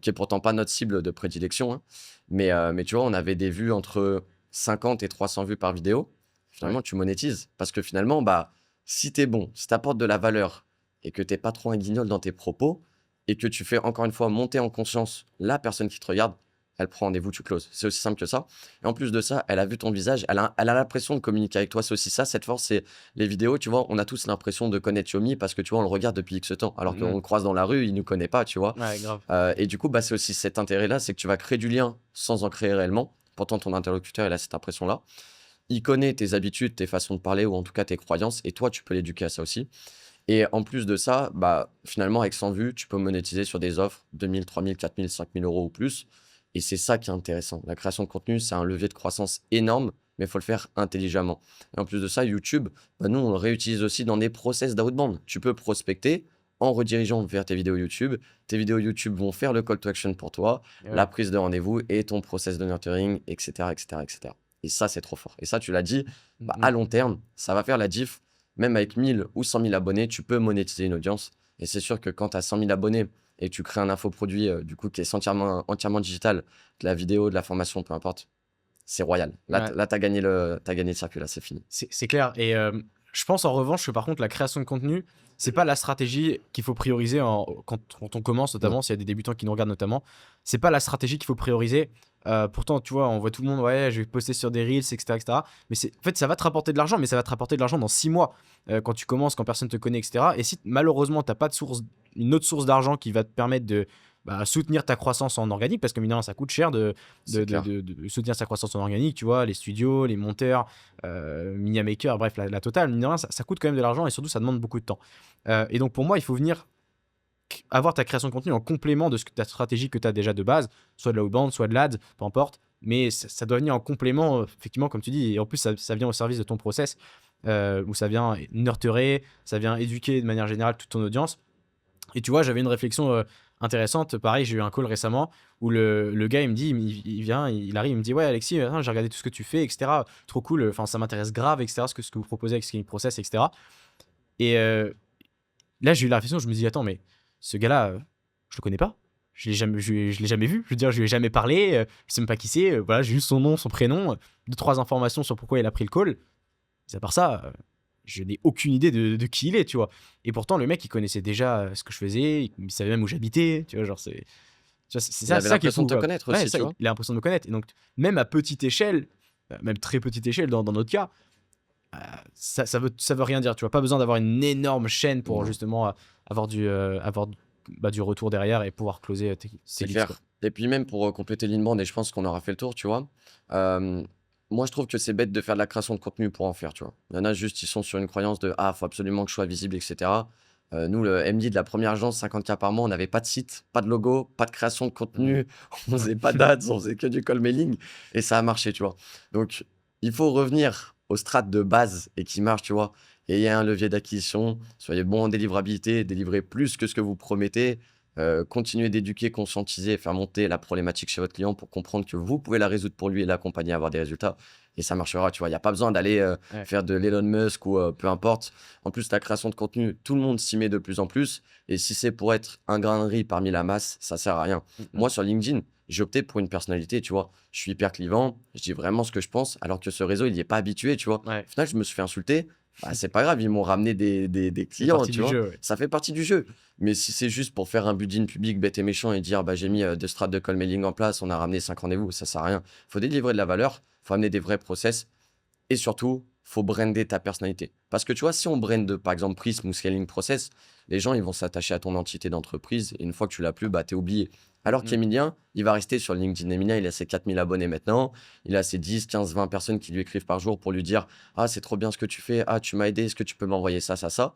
qui est pourtant pas notre cible de prédilection, hein. Mais tu vois, on avait des vues entre 50 et 300 vues par vidéo. Finalement, Ouais. tu monétises. Parce que finalement, bah, si tu es bon, si tu apportes de la valeur et que tu pas trop un guignol dans tes propos et que tu fais encore une fois monter en conscience la personne qui te regarde, elle prend rendez-vous, tu closes. C'est aussi simple que ça. Et en plus de ça, elle a vu ton visage, elle a l'impression de communiquer avec toi. C'est aussi ça, cette force, c'est les vidéos, tu vois, on a tous l'impression de connaître Yomi parce que tu vois, on le regarde depuis X temps. Alors qu'on Mhm. le croise dans la rue, il nous connaît pas, tu vois. Ouais, grave. Et du coup, bah, c'est aussi cet intérêt-là, c'est que tu vas créer du lien sans en créer réellement. Pourtant, ton interlocuteur, il a cette impression-là. Il connaît tes habitudes, tes façons de parler ou en tout cas tes croyances et toi, tu peux l'éduquer à ça aussi. Et en plus de ça, bah, finalement, avec 100 vues, tu peux monétiser sur des offres 2000, 3000, 4000, 5000 euros ou plus. Et c'est ça qui est intéressant. La création de contenu, c'est un levier de croissance énorme, mais il faut le faire intelligemment. Et en plus de ça, YouTube, bah, nous, on le réutilise aussi dans des process d'outbound. Tu peux prospecter en redirigeant vers tes vidéos YouTube. Tes vidéos YouTube vont faire le call to action pour toi, Et la ouais. prise de rendez-vous et ton process de nurturing, etc., etc., etc. Et ça, c'est trop fort. Et ça, tu l'as dit, bah, Mhm. à long terme, ça va faire la diff. Même avec 1000 ou 100 000 abonnés, tu peux monétiser une audience. Et c'est sûr que quand tu as 100 000 abonnés et que tu crées un infoproduit du coup, qui est entièrement digital, de la vidéo, de la formation, peu importe, c'est royal. Là, Ouais. t'as gagné le circuit, là, c'est fini. C'est clair. Et je pense en revanche que par contre, la création de contenu, c'est pas la stratégie qu'il faut prioriser quand on commence, Non. notamment s'il y a des débutants qui nous regardent notamment. C'est pas la stratégie qu'il faut prioriser. Pourtant, tu vois, on voit tout le monde, ouais, je vais poster sur des reels, etc., etc. Mais en fait, ça va te rapporter de l'argent, mais ça va te rapporter de l'argent dans 6 mois quand tu commences, quand personne te connaît, etc. Et si malheureusement, t'as pas une autre source d'argent qui va te permettre de soutenir ta croissance en organique, parce que mine de rien, ça coûte cher de C'est clair. soutenir sa croissance en organique, tu vois, les studios, les monteurs, Media Maker, bref, la totale, mine de rien, ça coûte quand même de l'argent et surtout, ça demande beaucoup de temps. Et donc, pour moi, il faut venir avoir ta création de contenu en complément de ta stratégie que tu as déjà de base, soit de l'outbound, soit de l'ad, peu importe. Mais ça doit venir en complément, effectivement, comme tu dis. Et en plus, ça vient au service de ton process, où ça vient nurturer, ça vient éduquer de manière générale toute ton audience. Et tu vois, j'avais une réflexion intéressante. Pareil, j'ai eu un call récemment où le gars, il me dit, il vient, il arrive, il me dit, ouais, Alexis, j'ai regardé tout ce que tu fais, etc. Trop cool. Enfin, ça m'intéresse grave, etc. Ce que vous proposez avec Scaling Process, etc. Et là, j'ai eu la réflexion. Je me dis, attends, mais ce gars-là, je le connais pas. Je l'ai jamais vu. Je veux dire, je lui ai jamais parlé. Je sais même pas qui c'est. Voilà, j'ai juste son nom, son prénom, 2-3 informations sur pourquoi il a pris le call. Mais à part ça, je n'ai aucune idée de qui il est, tu vois. Et pourtant, le mec, il connaissait déjà ce que je faisais, il savait même où j'habitais, tu vois, genre, c'est Il ça, avait c'est ça qui est l'impression fou, de te quoi. connaître Ouais, aussi, ça, tu vois. il a l'impression de me connaître. Et donc, même à petite échelle, même très petite échelle dans notre cas, ça veut rien dire, tu vois. Pas besoin d'avoir une énorme chaîne pour Non. justement avoir du retour derrière et pouvoir closer tes C'est leads, quoi. clair. Et puis même pour compléter l'inbound, et je pense qu'on aura fait le tour, tu vois. euh, Moi, je trouve que c'est bête de faire de la création de contenu pour en faire, tu vois. Il y en a juste, ils sont sur une croyance de ah, faut absolument que je sois visible, etc. Nous, le MD de la première agence, 50K par mois, on n'avait pas de site, pas de logo, pas de création de contenu, on faisait pas d'ads, on faisait que du call mailing et ça a marché, tu vois. Donc, il faut revenir au strat de base et qui marche, tu vois. Et il y a un levier d'acquisition, soyez bon en délivrabilité, délivrez plus que ce que vous promettez, continuez d'éduquer, conscientiser et faire monter la problématique chez votre client pour comprendre que vous pouvez la résoudre pour lui et l'accompagner à avoir des résultats. Et ça marchera, tu vois. Il n'y a pas besoin d'aller Ouais. faire de l'Elon Musk ou peu importe. En plus, la création de contenu, tout le monde s'y met de plus en plus. Et si c'est pour être un grain de riz parmi la masse, ça sert à rien. Moi, sur LinkedIn, j'ai opté pour une personnalité, tu vois. Je suis hyper clivant, je dis vraiment ce que je pense, alors que ce réseau, il n'y est pas habitué, tu vois. Ouais. Au final, je me suis fait insulter. bah, c'est pas grave, ils m'ont ramené des C'est clients, partie tu du vois. jeu, ouais. Ça fait partie du jeu. Mais si c'est juste pour faire un building public bête et méchant et dire, bah, j'ai mis 2 strates de call mailing en place, on a ramené 5 rendez-vous, ça sert à rien. Faut délivrer de la valeur, faut amener des vrais process et surtout, faut brander ta personnalité. Parce que tu vois, si on brande, par exemple, Prism ou Scaling Process, les gens, ils vont s'attacher à ton entité d'entreprise et une fois que tu l'as plus, bah, t'es oublié. Alors Mm. qu'Emilien, il va rester sur LinkedIn. Emilien, il a ses 4000 abonnés maintenant. Il a ses 10, 15, 20 personnes qui lui écrivent par jour pour lui dire, ah, c'est trop bien ce que tu fais. Ah, tu m'as aidé. Est-ce que tu peux m'envoyer ça, ça, ça?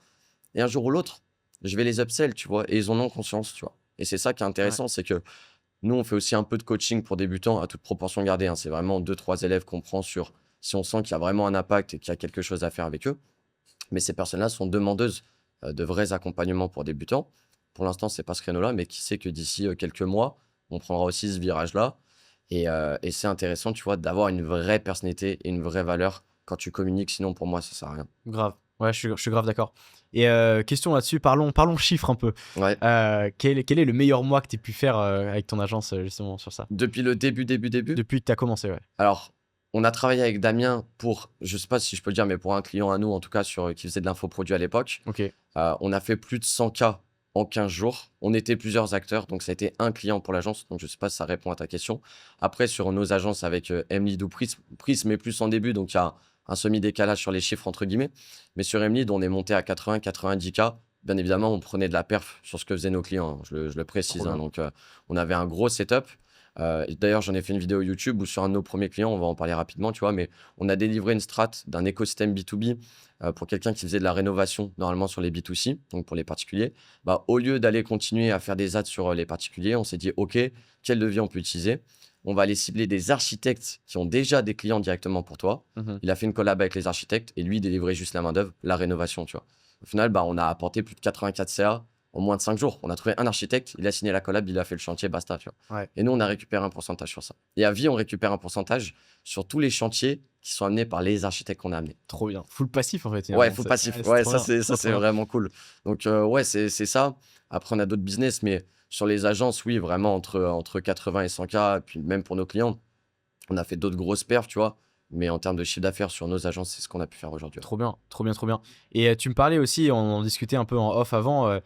Et un jour ou l'autre, je vais les upsell, tu vois. Et ils en ont conscience, tu vois. Et c'est ça qui est Ouais. intéressant, c'est que nous, on fait aussi un peu de coaching pour débutants, à toute proportion gardée, hein. C'est vraiment 2, 3 élèves qu'on prend sur si on sent qu'il y a vraiment un impact et qu'il y a quelque chose à faire avec eux. Mais ces personnes-là sont demandeuses de vrais accompagnements pour débutants. Pour l'instant, c'est pas ce créneau-là, mais qui sait que d'ici quelques mois, on prendra aussi ce virage-là. Et c'est intéressant, tu vois, d'avoir une vraie personnalité et une vraie valeur quand tu communiques. Sinon, pour moi, ça sert à rien. Grave. Ouais, je suis grave d'accord. Et question là-dessus, parlons chiffres un peu. Ouais. Quel est le meilleur mois que tu aies pu faire avec ton agence justement sur ça? Depuis le début. Depuis que tu as commencé, ouais. Alors, on a travaillé avec Damien pour, je sais pas si je peux le dire, mais pour un client à nous, en tout cas, qui faisait de l'infoproduit à l'époque. Ok. On a fait plus de 100 cas en 15 jours. On était plusieurs acteurs, donc ça a été un client pour l'agence. Donc je sais pas si ça répond à ta question. Après, sur nos agences avec Mlead ou Prism est plus en début, donc il y a un semi-décalage sur les chiffres, entre guillemets. Mais sur Mlead, on est monté à 80-90 cas. Bien évidemment, on prenait de la perf sur ce que faisaient nos clients, hein. Je le précise, Trop hein. bien. Donc, on avait un gros setup. Et d'ailleurs, j'en ai fait une vidéo YouTube où sur un de nos premiers clients, on va en parler rapidement, tu vois, mais on a délivré une strat d'un écosystème B2B pour quelqu'un qui faisait de la rénovation normalement sur les B2C, donc pour les particuliers. Bah, au lieu d'aller continuer à faire des ads sur les particuliers, on s'est dit, OK, quel levier on peut utiliser? On va aller cibler des architectes qui ont déjà des clients directement pour toi. Mhm. Il a fait une collab avec les architectes et lui, il délivrait juste la main-d'œuvre, la rénovation, tu vois. Au final, bah, on a apporté plus de 84 CA en moins de 5 jours. On a trouvé un architecte, il a signé la collab, il a fait le chantier, basta, tu vois. Ouais. Et nous, on a récupéré un pourcentage sur ça. Et à vie, on récupère un pourcentage sur tous les chantiers qui sont amenés par les architectes qu'on a amenés. Trop bien. Full passif en fait. Ouais, finalement. full C'est- passif. c'est Ouais, trop ça, bien. c'est Trop, trop bien. vraiment cool. Donc, ouais, c'est ça. Après, on a d'autres business, mais sur les agences, oui, vraiment entre 80 et 100 K. Et puis même pour nos clients, on a fait d'autres grosses perfs, tu vois. Mais en termes de chiffre d'affaires sur nos agences, c'est ce qu'on a pu faire aujourd'hui. Trop bien, trop bien, trop bien. Et tu me parlais aussi, on en discutait un peu en off avant,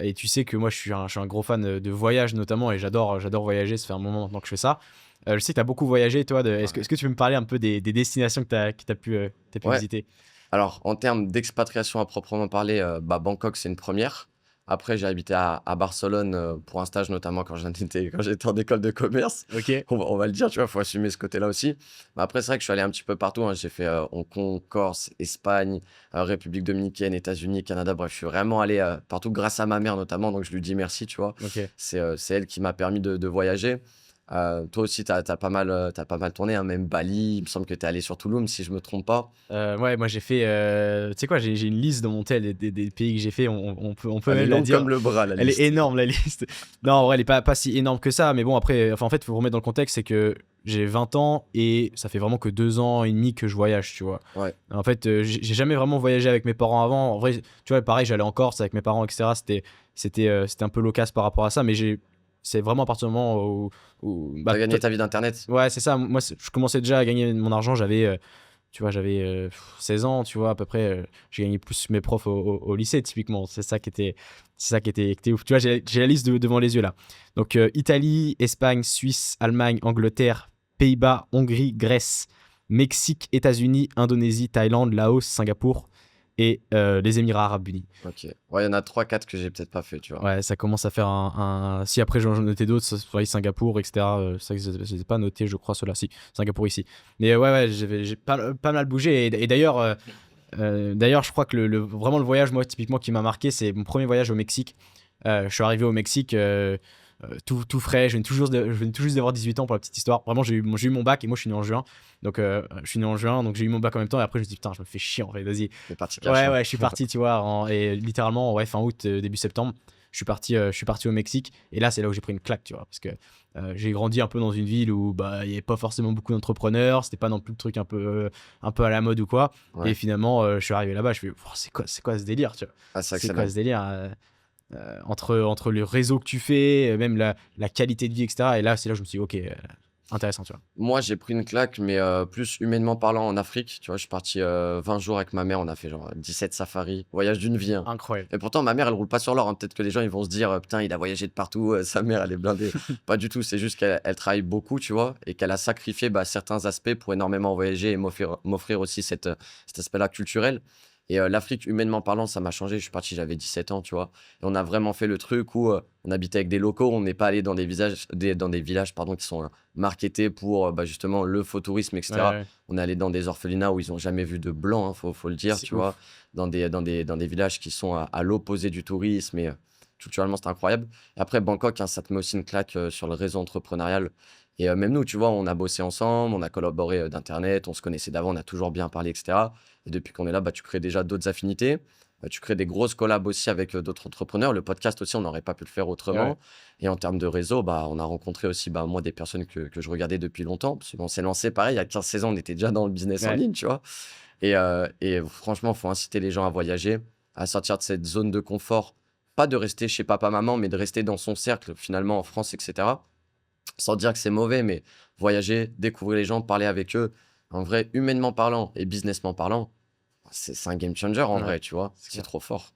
et tu sais que moi je suis un gros fan de voyage notamment, et j'adore voyager, ça fait un moment maintenant que je fais ça. Je sais que tu as beaucoup voyagé, toi. Est-ce que tu peux me parler un peu des destinations que tu as pu Ouais. visiter? Alors, en termes d'expatriation à proprement parler, bah, Bangkok, c'est une première. Après, j'ai habité à Barcelone pour un stage, notamment quand j'étais en école de commerce. Ok. On va le dire, tu vois, il faut assumer ce côté-là aussi. Mais après, c'est vrai que je suis allé un petit peu partout, hein. J'ai fait Hong Kong, Corse, Espagne, République dominicaine, États-Unis, Canada. Bref, je suis vraiment allé partout grâce à ma mère, notamment. Donc, je lui dis merci, tu vois. Ok. C'est elle qui m'a permis de voyager. Toi aussi, t'as pas mal tourné, hein, même Bali. Il me semble que t'es allé sur Tulum, si je me trompe pas. Ouais, moi j'ai fait. Tu sais quoi, j'ai une liste dans mon tel des pays que j'ai fait. On peut Elle est même la longue dire. comme le bras, la Elle liste. est énorme la liste. Non, en vrai, elle est pas si énorme que ça. Mais bon, après, en fait, il faut remettre dans le contexte, c'est que j'ai 20 ans et ça fait vraiment que 2 ans et demi que je voyage, tu vois. Ouais. En fait, j'ai jamais vraiment voyagé avec mes parents avant. En vrai, tu vois, pareil, j'allais en Corse avec mes parents, etc. C'était un peu loquace par rapport à ça, mais c'est vraiment à partir du moment où T'as gagné ta vie d'internet. ouais, c'est ça. Moi, je commençais déjà à gagner mon argent. Tu vois, j'avais 16 ans, tu vois, à peu près. J'ai gagné plus que mes profs au lycée, typiquement. C'est ça qui était ouf. Tu vois, j'ai la liste devant les yeux, là. Donc, Italie, Espagne, Suisse, Allemagne, Angleterre, Pays-Bas, Hongrie, Grèce, Mexique, États-Unis, Indonésie, Thaïlande, Laos, Singapour et les Émirats Arabes Unis. Ok. Ouais, il y en a 3-4 que j'ai peut-être pas fait, tu vois. Ouais, ça commence à faire Si après j'en notais d'autres, ça serait Singapour, etc. C'est vrai que je les ai pas notés, je crois, ceux-là. Si, Singapour ici. Mais ouais, j'ai pas mal bougé. Et d'ailleurs, je crois que vraiment le voyage, moi, typiquement, qui m'a marqué, c'est mon premier voyage au Mexique. Je suis arrivé au Mexique tout frais. Je viens tout juste d'avoir 18 ans pour la petite histoire. Vraiment, j'ai eu mon bac et moi, je suis né en juin. Donc, donc j'ai eu mon bac en même temps. Et après, je me suis dit, putain, je me fais chier en fait, vas-y. C'est parti Ouais, cash, hein. ouais, je suis parti, tu vois, et littéralement, ouais, fin août, début septembre, je suis parti au Mexique. Et là, c'est là où j'ai pris une claque, tu vois, parce que j'ai grandi un peu dans une ville où bah il y avait pas forcément beaucoup d'entrepreneurs, c'était pas non plus le truc un peu à la mode ou quoi. Ouais. Et finalement, je suis arrivé là-bas, je fais, oh, c'est quoi ce délire, tu vois. Ah, c'est C'est excellent. quoi ce délire entre le réseau que tu fais, même la qualité de vie, etc. Et là, c'est là où je me suis dit, ok, intéressant, tu vois. Moi, j'ai pris une claque, mais plus humainement parlant en Afrique. Tu vois, je suis parti 20 jours avec ma mère. On a fait genre 17 safaris. Voyage d'une vie, hein. Incroyable. Et pourtant, ma mère, elle roule pas sur l'or, hein. Peut-être que les gens, ils vont se dire, putain, il a voyagé de partout. Sa mère, elle est blindée. Pas du tout. C'est juste qu'elle elle travaille beaucoup, tu vois, et qu'elle a sacrifié certains aspects pour énormément voyager et m'offrir aussi cet aspect-là culturel. Et l'Afrique, humainement parlant, ça m'a changé. Je suis parti, j'avais 17 ans, tu vois. Et on a vraiment fait le truc où on habitait avec des locaux. On n'est pas allé dans dans des villages pardon, qui sont marketés pour justement le faux tourisme, Ouais, etc. ouais. On est allé dans des orphelinats où ils n'ont jamais vu de blanc, hein, faut le dire, C'est tu ouf. vois. Dans des villages qui sont à l'opposé du tourisme. Et culturellement, c'est incroyable. Et après, Bangkok, hein, ça te met aussi une claque sur le réseau entrepreneurial. Et même nous, tu vois, on a bossé ensemble, on a collaboré d'Internet, on se connaissait d'avant, on a toujours bien parlé, etc. Et depuis qu'on est là, tu crées déjà d'autres affinités. Tu crées des grosses collabs aussi avec d'autres entrepreneurs. Le podcast aussi, on n'aurait pas pu le faire Et ouais. autrement. Et en termes de réseau, on a rencontré aussi, moi, des personnes que je regardais depuis longtemps. Parce qu'on s'est lancé, pareil, il y a 15 16 ans, on était déjà dans le business en Ouais. ligne, tu vois. Et franchement, il faut inciter les gens à voyager, à sortir de cette zone de confort. Pas de rester chez papa-maman, mais de rester dans son cercle, finalement, en France, etc. Sans dire que c'est mauvais, mais voyager, découvrir les gens, parler avec eux. En vrai, humainement parlant et businessment parlant, c'est un game changer en Ouais, vrai, tu vois. c'est C'est clair. trop fort.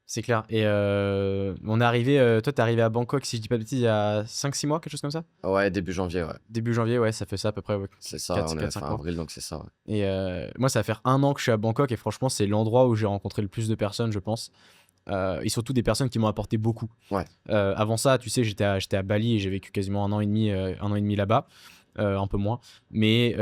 C'est clair. Et on est arrivé, toi, t'es arrivé à Bangkok, si je dis pas de bêtises, il y a 5-6 mois, quelque chose comme ça? Ouais, début janvier, ouais. Début janvier, ouais, ça fait ça à peu près, ouais, C'est ça, on est 4-5 fin mois. avril, donc c'est ça, ouais. Et moi, ça va faire 1 an que je suis à Bangkok et franchement, c'est l'endroit où j'ai rencontré le plus de personnes, je pense. Et surtout des personnes qui m'ont apporté beaucoup. Ouais. Avant ça, tu sais, j'étais à Bali et j'ai vécu quasiment 1 an et demi là-bas. Un peu moins. Mais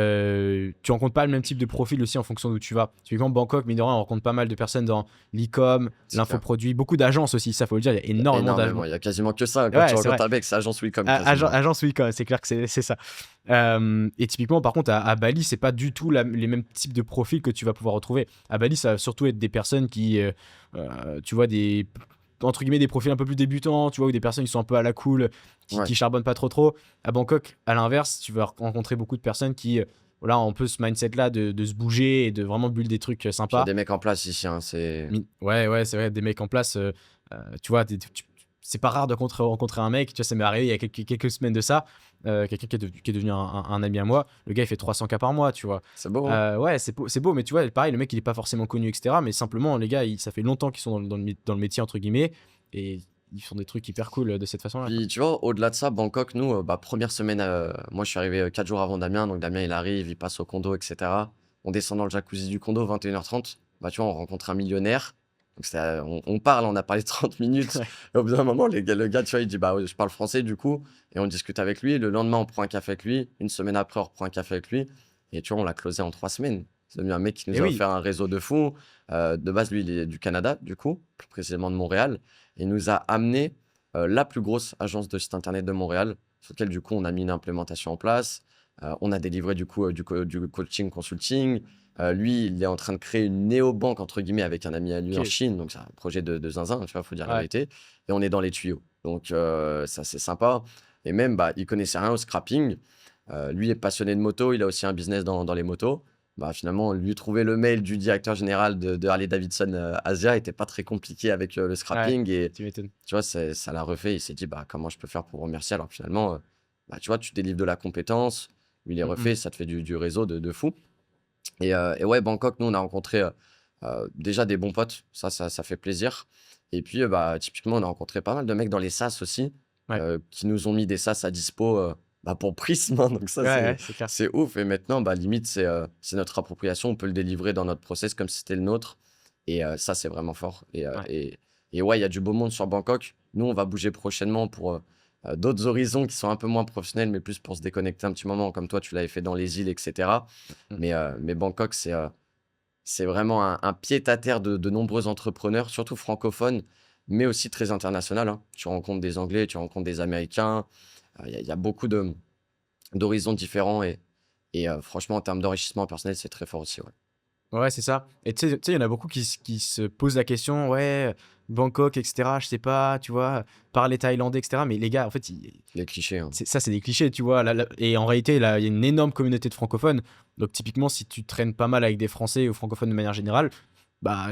tu rencontres pas le même type de profil aussi en fonction d'où tu vas. Typiquement, Bangkok, mine de rien, on rencontre pas mal de personnes dans l'e-com, C'est clair. l'infoproduit, beaucoup d'agences aussi, ça faut le dire, il y a énormément d'agences. Énormément, il y a quasiment que ça. Quand Ouais, tu c'est rencontres vrai. un mec, c'est agence Wecom, quasiment. Agence Wecom, c'est clair que c'est ça. Et typiquement, par contre, à Bali, c'est pas du tout les mêmes types de profils que tu vas pouvoir retrouver. À Bali, ça va surtout être des personnes qui, tu vois, entre guillemets, des profils un peu plus débutants, tu vois, ou des personnes qui sont un peu à la cool, Ouais. qui charbonnent pas trop. À Bangkok, à l'inverse, tu vas rencontrer beaucoup de personnes qui, voilà, ont un peu ce mindset-là de se bouger et de vraiment build des trucs Puis il y a sympas. des mecs en place ici, hein, c'est... Ouais, c'est vrai, des mecs en place, tu vois, c'est pas rare de rencontrer un mec, tu vois, ça m'est arrivé il y a quelques semaines de ça, quelqu'un qui est devenu un ami à moi, le gars il fait 300K par mois, tu vois. C'est beau, hein. Ouais, c'est beau, mais tu vois, pareil, le mec il est pas forcément connu, etc. Mais simplement, les gars, ça fait longtemps qu'ils sont dans le métier, entre guillemets, et ils font des trucs hyper cool de cette façon-là, quoi. Puis tu vois, au-delà de ça, Bangkok, nous, première semaine, moi je suis arrivé 4 jours avant Damien, donc Damien il arrive, il passe au condo, etc. On descend dans le jacuzzi du condo, 21h30, tu vois, on rencontre un millionnaire. Donc on parle, on a parlé 30 minutes. Ouais. Et au bout d'un moment, le gars, tu vois, il dit, ouais, je parle français du coup, et on discute avec lui. Le lendemain, on prend un café avec lui. Une semaine après, on reprend un café avec lui. Et tu vois, on l'a closé en 3 semaines. C'est devenu un mec qui nous Et a oui, offert un réseau de fou. De base, lui, il est du Canada, du coup, plus précisément de Montréal. Et il nous a amené la plus grosse agence de site internet de Montréal, sur laquelle du coup on a mis une implémentation en place. On a délivré du coup du coaching consulting. Lui, il est en train de créer une néobanque entre guillemets avec un ami à lui en ok, Chine, donc c'est un projet de zinzin, tu vois, faut dire la ouais, vérité. Et on est dans les tuyaux, donc ça c'est sympa. Et même, il connaissait rien au scrapping. Lui est passionné de moto, il a aussi un business dans les motos. Finalement, lui trouver le mail du directeur général de Harley Davidson Asia était pas très compliqué avec le ouais, scrapping. Et tu m'étonnes. tu vois, ça l'a refait. Il s'est dit, comment je peux faire pour remercier? Alors que finalement, tu vois, tu délivres de la compétence. Lui, il est refait, ça te fait du réseau de fou. Et ouais, Bangkok, nous, on a rencontré déjà des bons potes. Ça fait plaisir. Et puis, typiquement, on a rencontré pas mal de mecs dans les SaaS aussi, Ouais, qui nous ont mis des SaaS à dispo pour Prism, hein. Donc ça, ouais, c'est clair. c'est ouf. Et maintenant, limite, c'est notre appropriation. On peut le délivrer dans notre process comme si c'était le nôtre. Et ça, c'est vraiment fort. Ouais. Et ouais, il y a du beau monde sur Bangkok. Nous, on va bouger prochainement pour d'autres horizons qui sont un peu moins professionnels, mais plus pour se déconnecter un petit moment, comme toi, tu l'avais fait dans les îles, etc. Mm. Mais Bangkok, c'est vraiment un pied-à-terre de nombreux entrepreneurs, surtout francophones, mais aussi très international, hein. Tu rencontres des Anglais, tu rencontres des Américains. Il y a beaucoup d'horizons différents. Et franchement, en termes d'enrichissement personnel, c'est très fort aussi. Ouais. Ouais, c'est ça. Et tu sais, il y en a beaucoup qui se posent la question, ouais, Bangkok, etc., je sais pas, tu vois, parler thaïlandais, etc. Mais les gars, en fait, Les clichés, hein. ça, c'est des clichés, tu vois. Et en réalité, là, il y a une énorme communauté de francophones. Donc, typiquement, si tu traînes pas mal avec des Français ou francophones de manière générale,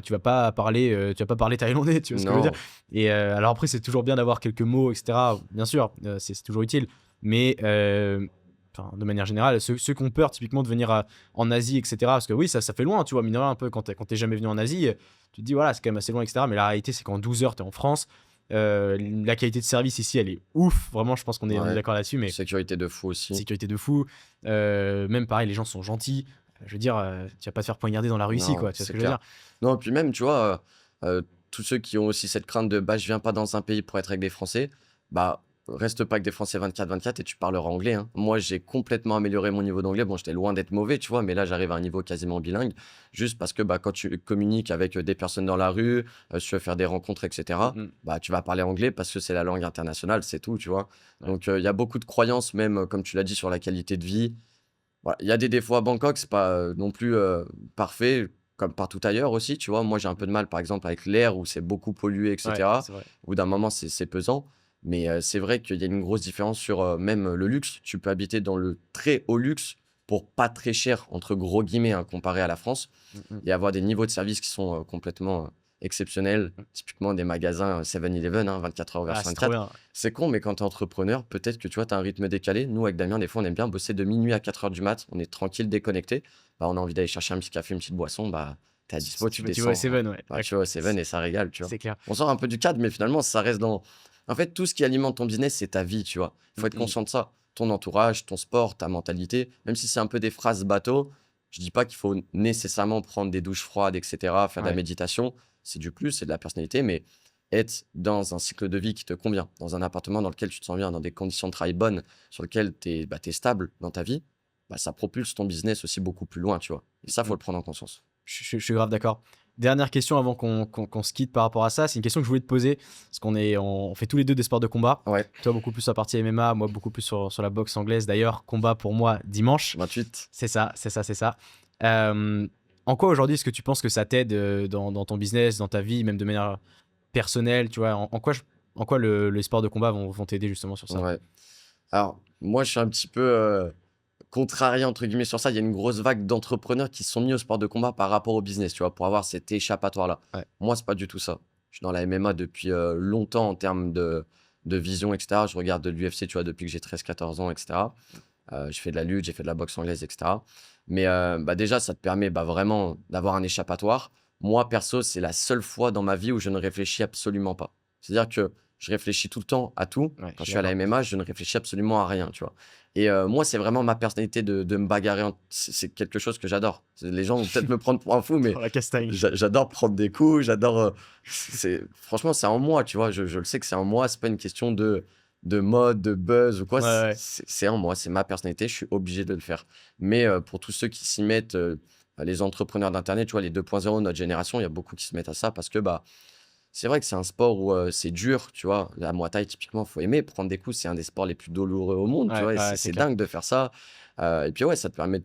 tu vas pas parler thaïlandais, tu vois ce que je veux dire. Non, Et alors après, c'est toujours bien d'avoir quelques mots, etc. Bien sûr, c'est toujours utile. Mais de manière générale, ceux qui ont peur typiquement de venir en Asie, etc. Parce que oui, ça fait loin, tu vois, mine de rien, un peu quand t'es jamais venu en Asie, tu te dis, voilà, c'est quand même assez loin, etc. Mais la réalité, c'est qu'en 12 heures, t'es en France. La qualité de service ici, elle est ouf. Vraiment, je pense qu'on est d'accord là-dessus. Mais sécurité de fou aussi. sécurité de fou. Même pareil, les gens sont gentils. Je veux dire, tu vas pas te faire poignarder dans la rue ici, Non, quoi. Tu vois ce c'est que je veux clair. dire? Non, puis même, tu vois, tous ceux qui ont aussi cette crainte de bah, je viens pas dans un pays pour être avec des Français, bah, reste pas avec des Français 24-24 et tu parleras anglais, hein. Moi, j'ai complètement amélioré mon niveau d'anglais. Bon, j'étais loin d'être mauvais, tu vois, mais là, j'arrive à un niveau quasiment bilingue, juste parce que bah, quand tu communiques avec des personnes dans la rue, si tu veux faire des rencontres, etc., Mhm. bah, tu vas parler anglais parce que c'est la langue internationale, c'est tout, tu vois. Ouais. Donc, il y a beaucoup de croyances, même, comme tu l'as dit, sur la qualité de vie. Voilà, il y a des défauts à Bangkok, c'est pas non plus parfait, comme partout ailleurs aussi, tu vois. Moi, j'ai un peu de mal, par exemple, avec l'air où c'est beaucoup pollué, Ouais, etc. c'est vrai. Au bout d'un moment, c'est pesant. Mais c'est vrai qu'il y a une grosse différence sur même le luxe. Tu peux habiter dans le très haut luxe pour pas très cher, entre gros guillemets, hein, comparé à la France, Mhm. et avoir des niveaux de service qui sont complètement exceptionnels. Typiquement, des magasins 7-Eleven, hein, 24 heures Ah, sur c'est trop 24. bien. C'est con, mais quand tu es entrepreneur, peut-être que tu vois, tu as un rythme décalé. Nous, avec Damien, des fois, on aime bien bosser de minuit à 4 heures du mat. On est tranquille, déconnecté. Bah, on a envie d'aller chercher un petit café, une petite boisson. Bah, tu es à dispo, tu Tu vas au descends. Seven, ouais. Bah, tu vois, au Seven et ça régale, tu vois. C'est clair. On sort un peu du cadre, mais finalement, ça reste dans. En fait, tout ce qui alimente ton business, c'est ta vie, tu vois. Il faut être Mhm. conscient de ça. Ton entourage, ton sport, ta mentalité. Même si c'est un peu des phrases bateau, je dis pas qu'il faut nécessairement prendre des douches froides, etc., faire de la Ouais. méditation. C'est du plus, c'est de la personnalité, mais être dans un cycle de vie qui te convient, dans un appartement dans lequel tu te sens bien, dans des conditions de travail bonnes, sur lequel tu es stable dans ta vie, bah, ça propulse ton business aussi beaucoup plus loin, tu vois. Et ça, faut Mhm. le prendre en conscience. Je suis grave d'accord. Dernière question avant qu'on se quitte par rapport à ça. C'est une question que je voulais te poser. Parce on fait tous les deux des sports de combat. Ouais, Toi, beaucoup plus sur la partie MMA. Moi, beaucoup plus sur la boxe anglaise. D'ailleurs, combat pour moi dimanche. 28. C'est ça, c'est ça, c'est ça. Euh, En quoi aujourd'hui est-ce que tu penses que ça t'aide dans ton business, dans ta vie, même de manière personnelle, tu vois, en quoi les sports de combat vont t'aider justement sur ça? Ouais. Alors, moi, je suis un petit peu contrarié, entre guillemets, sur ça. Il y a une grosse vague d'entrepreneurs qui se sont mis au sport de combat par rapport au business, tu vois, pour avoir cet échappatoire-là. Ouais. Moi, c'est pas du tout ça. Je suis dans la MMA depuis longtemps en termes de vision, etc. Je regarde de l'UFC, tu vois, depuis que j'ai 13-14 ans, etc. Je fais de la lutte, j'ai fait de la boxe anglaise, etc. Mais bah, déjà, ça te permet bah, vraiment d'avoir un échappatoire. Moi, perso, c'est la seule fois dans ma vie où je ne réfléchis absolument pas. C'est-à-dire que je réfléchis tout le temps à tout. Ouais, Quand je je suis suis à la d'accord. MMA, je ne réfléchis absolument à rien, tu vois. Et moi, c'est vraiment ma personnalité de me bagarrer. C'est quelque chose que j'adore. Les gens vont peut-être me prendre pour un fou, mais Pour la castagne. j'adore prendre des coups. J'adore. Franchement, c'est en moi, tu vois. Je le sais que c'est en moi. C'est pas une question de mode, de buzz ou quoi. Ouais, ouais. C'est en moi. C'est ma personnalité. Je suis obligé de le faire. Mais pour tous ceux qui s'y mettent, les entrepreneurs d'Internet, tu vois, les 2.0 de notre génération, il y a beaucoup qui se mettent à ça parce que bah, c'est vrai que c'est un sport où c'est dur, tu vois. La Muay Thai, typiquement, faut aimer prendre des coups. C'est un des sports les plus douloureux au monde, tu Ouais, vois. Et ouais, c'est c'est c'est clair. dingue de faire ça. Et puis, ouais, ça te permet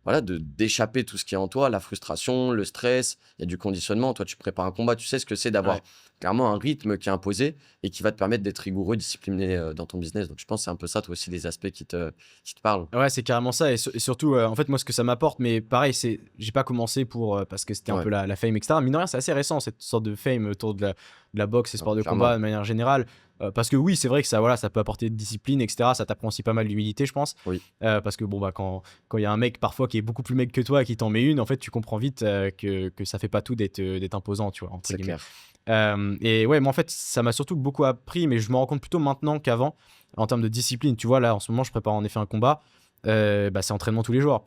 voilà, d'échapper tout ce qui est en toi, la frustration, le stress. Il y a du conditionnement. Toi, tu prépares un combat, tu sais ce que c'est d'avoir Ouais. clairement un rythme qui est imposé et qui va te permettre d'être rigoureux, discipliné dans ton business. Donc, je pense que c'est un peu ça, toi aussi, des aspects qui te parlent. Ouais, c'est carrément ça. Et surtout, en fait, moi, ce que ça m'apporte, mais pareil, j'ai pas commencé parce que c'était un Ouais, peu la fame, etc. Mine de rien, c'est assez récent, cette sorte de fame autour de la boxe et non, sports de combat clairement. de manière générale. Parce que oui, c'est vrai que ça, voilà, ça peut apporter de discipline, etc. Ça t'apprend aussi pas mal d'humilité, je pense. Oui, Parce que bon, bah, quand il y a un mec parfois qui est beaucoup plus mec que toi et qui t'en met une, en fait, tu comprends vite que ça fait pas tout d'être imposant, tu vois, entre c'est guillemets. clair. Et ouais, moi en fait, ça m'a surtout beaucoup appris, mais je me rends compte plutôt maintenant qu'avant, en termes de discipline. Tu vois, là en ce moment, je prépare en effet un combat. Bah, c'est entraînement tous les jours.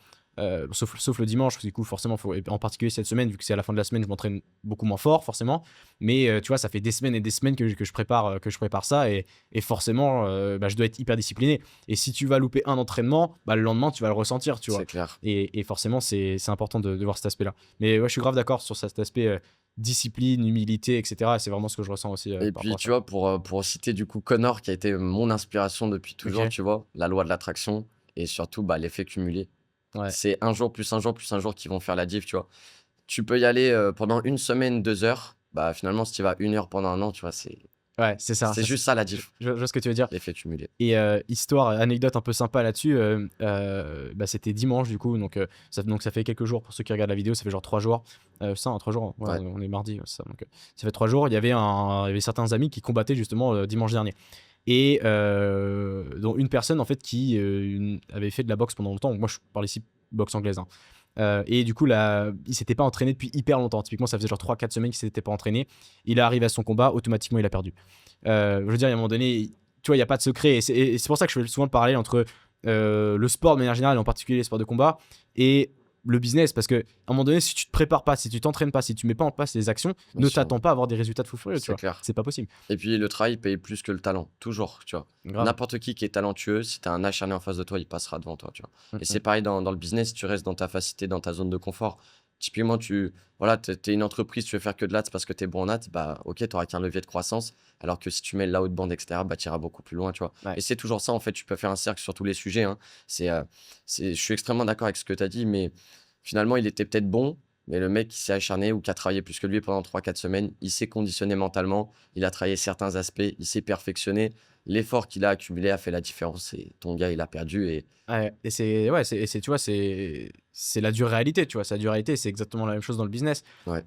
Sauf le dimanche, du coup, forcément, et en particulier cette semaine, vu que c'est à la fin de la semaine, je m'entraîne beaucoup moins fort, forcément. Mais tu vois, ça fait des semaines et des semaines que je prépare ça, et forcément, bah, je dois être hyper discipliné. Et si tu vas louper un entraînement, bah, le lendemain, tu vas le ressentir, tu vois. C'est clair. Et forcément, c'est important de voir cet aspect-là. Mais ouais, je suis grave d'accord sur cet aspect discipline, humilité, etc. C'est vraiment ce que je ressens aussi Et par puis, rapport à tu ça. vois, pour citer du coup Connor, qui a été mon inspiration depuis toujours, Ok. tu vois, la loi de l'attraction et surtout bah, l'effet cumulé. Ouais. C'est un jour plus un jour plus un jour qui vont faire la diff, tu vois. Tu peux y aller pendant une semaine, 2 heures. Bah, finalement, si tu vas 1 heure pendant un an, tu vois, Ouais, c'est ça. c'est juste ça la diff, Je vois ce que tu veux dire. l'effet cumulé. Et histoire, anecdote un peu sympa là-dessus, bah, c'était dimanche du coup, donc ça fait quelques jours pour ceux qui regardent la vidéo, ça fait genre 3 jours. Ça, 3 jours, ouais, Ouais, on est mardi, ça, donc ça fait 3 jours. Il y avait certains amis qui combattaient justement dimanche dernier. et dont une personne en fait qui avait fait de la boxe pendant longtemps. Moi je parle ici boxe anglaise, hein. Et du coup là il s'était pas entraîné depuis hyper longtemps, typiquement ça faisait genre 3-4 semaines qu'il s'était pas entraîné, il est arrivé à son combat, automatiquement il a perdu. Je veux dire, à un moment donné, tu vois, il n'y a pas de secret, et c'est pour ça que je fais souvent le parallèle entre le sport de manière générale, et en particulier les sports de combat, et le business, parce que à un moment donné, si tu te prépares pas, si tu t'entraînes pas, si tu mets pas en place les actions, Bien ne sûr. t'attends pas à avoir des résultats de fou furieux, tu C'est vois. clair. C'est pas possible. Et puis le travail paye plus que le talent, toujours, tu vois. Grave. N'importe qui est talentueux, si tu as un acharné en face de toi, il passera devant toi, tu vois. Et Mhm. c'est pareil dans le business, si tu restes dans ta facilité, dans ta zone de confort. Typiquement, voilà, t'es une entreprise, tu veux faire que de l'ads parce que tu es bon en ads, bah ok, tu n'auras qu'un levier de croissance. Alors que si tu mets l'outbound, etc., bah, tu iras beaucoup plus loin, tu vois. Ouais. Et c'est toujours ça, en fait, tu peux faire un cercle sur tous les sujets, hein. Je suis extrêmement d'accord avec ce que tu as dit, mais finalement, il était peut-être bon, mais le mec qui s'est acharné ou qui a travaillé plus que lui pendant 3-4 semaines, il s'est conditionné mentalement, il a travaillé certains aspects, il s'est perfectionné. L'effort qu'il a accumulé a fait la différence et ton gars, il a perdu. Et Ouais, et tu vois, c'est la dure réalité, tu vois, c'est la dure réalité, c'est exactement la même chose dans le business. ouais,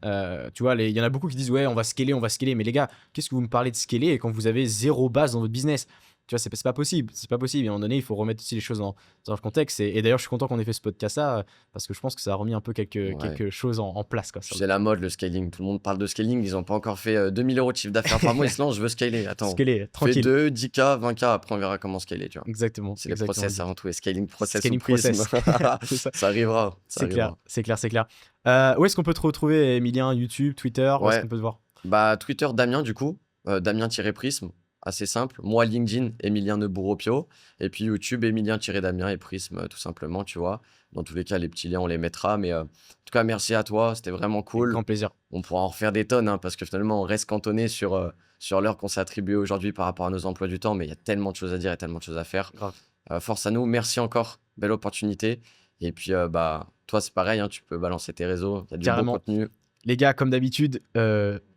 Tu vois, il y en a beaucoup qui disent ouais, on va scaler, mais les gars, qu'est-ce que vous me parlez de scaler et quand vous avez zéro base dans votre business? Tu vois, c'est pas possible, c'est pas possible. Et à un moment donné, il faut remettre aussi les choses dans le contexte. Et d'ailleurs, je suis content qu'on ait fait ce podcast-là parce que je pense que ça a remis un peu ouais. quelque chose en place, quoi. Puis c'est la mode, le scaling. Tout le monde parle de scaling. Ils n'ont pas encore fait 2000 euros de chiffre d'affaires par mois. Ils se lancent, je veux scaler. Attends, Scaler, fais tranquille. 2, 10K, 20K. Après, on verra comment scaler, tu vois. Exactement. C'est les exactement. process avant tout. Et scaling process Scaling ou prisme. process. C'est ça. Ça arrivera. Ça C'est clair, arrivera. c'est clair, c'est clair. Où est-ce qu'on peut te retrouver, Emilien? YouTube, Twitter, où est-ce Ouais. qu'on peut te voir? Bah, Twitter, Damien, du coup. Damien-Prisme. Assez simple. Moi, LinkedIn, Emilien Nebouropio. Et puis YouTube, Emilien-Damien et Prisme, tout simplement, tu vois. Dans tous les cas, les petits liens, on les mettra. Mais en tout cas, merci à toi. C'était vraiment Avec cool. grand plaisir. On pourra en refaire des tonnes, hein, parce que finalement, on reste cantonné sur l'heure qu'on s'est attribuée aujourd'hui par rapport à nos emplois du temps. Mais il y a tellement de choses à dire et tellement de choses à faire. Grave. Force à nous. Merci encore. Belle opportunité. Et puis, bah, toi, c'est pareil, hein, tu peux balancer tes réseaux. Il y a du Carrément. bon contenu. Les gars, comme d'habitude,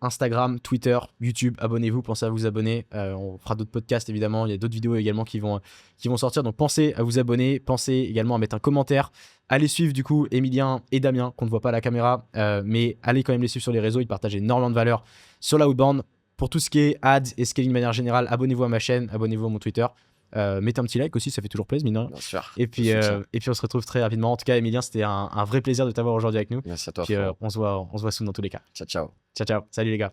Instagram, Twitter, YouTube, abonnez-vous, pensez à vous abonner. On fera d'autres podcasts évidemment, il y a d'autres vidéos également qui vont sortir, donc pensez à vous abonner, pensez également à mettre un commentaire. Allez suivre du coup Emilien et Damien, qu'on ne voit pas à la caméra, mais allez quand même les suivre sur les réseaux, ils partagent énormément de valeur sur l'outbound. Pour tout ce qui est ads et scaling de manière générale, abonnez-vous à ma chaîne, abonnez-vous à mon Twitter. Mettez un petit like aussi, ça fait toujours plaisir, mine de rien. Bien sûr. Et puis on se retrouve très rapidement. En tout cas, Emilien, c'était un vrai plaisir de t'avoir aujourd'hui avec nous. Merci à toi. Puis frérot. on se voit soon dans tous les cas. Ciao, ciao. Ciao, ciao. Salut les gars.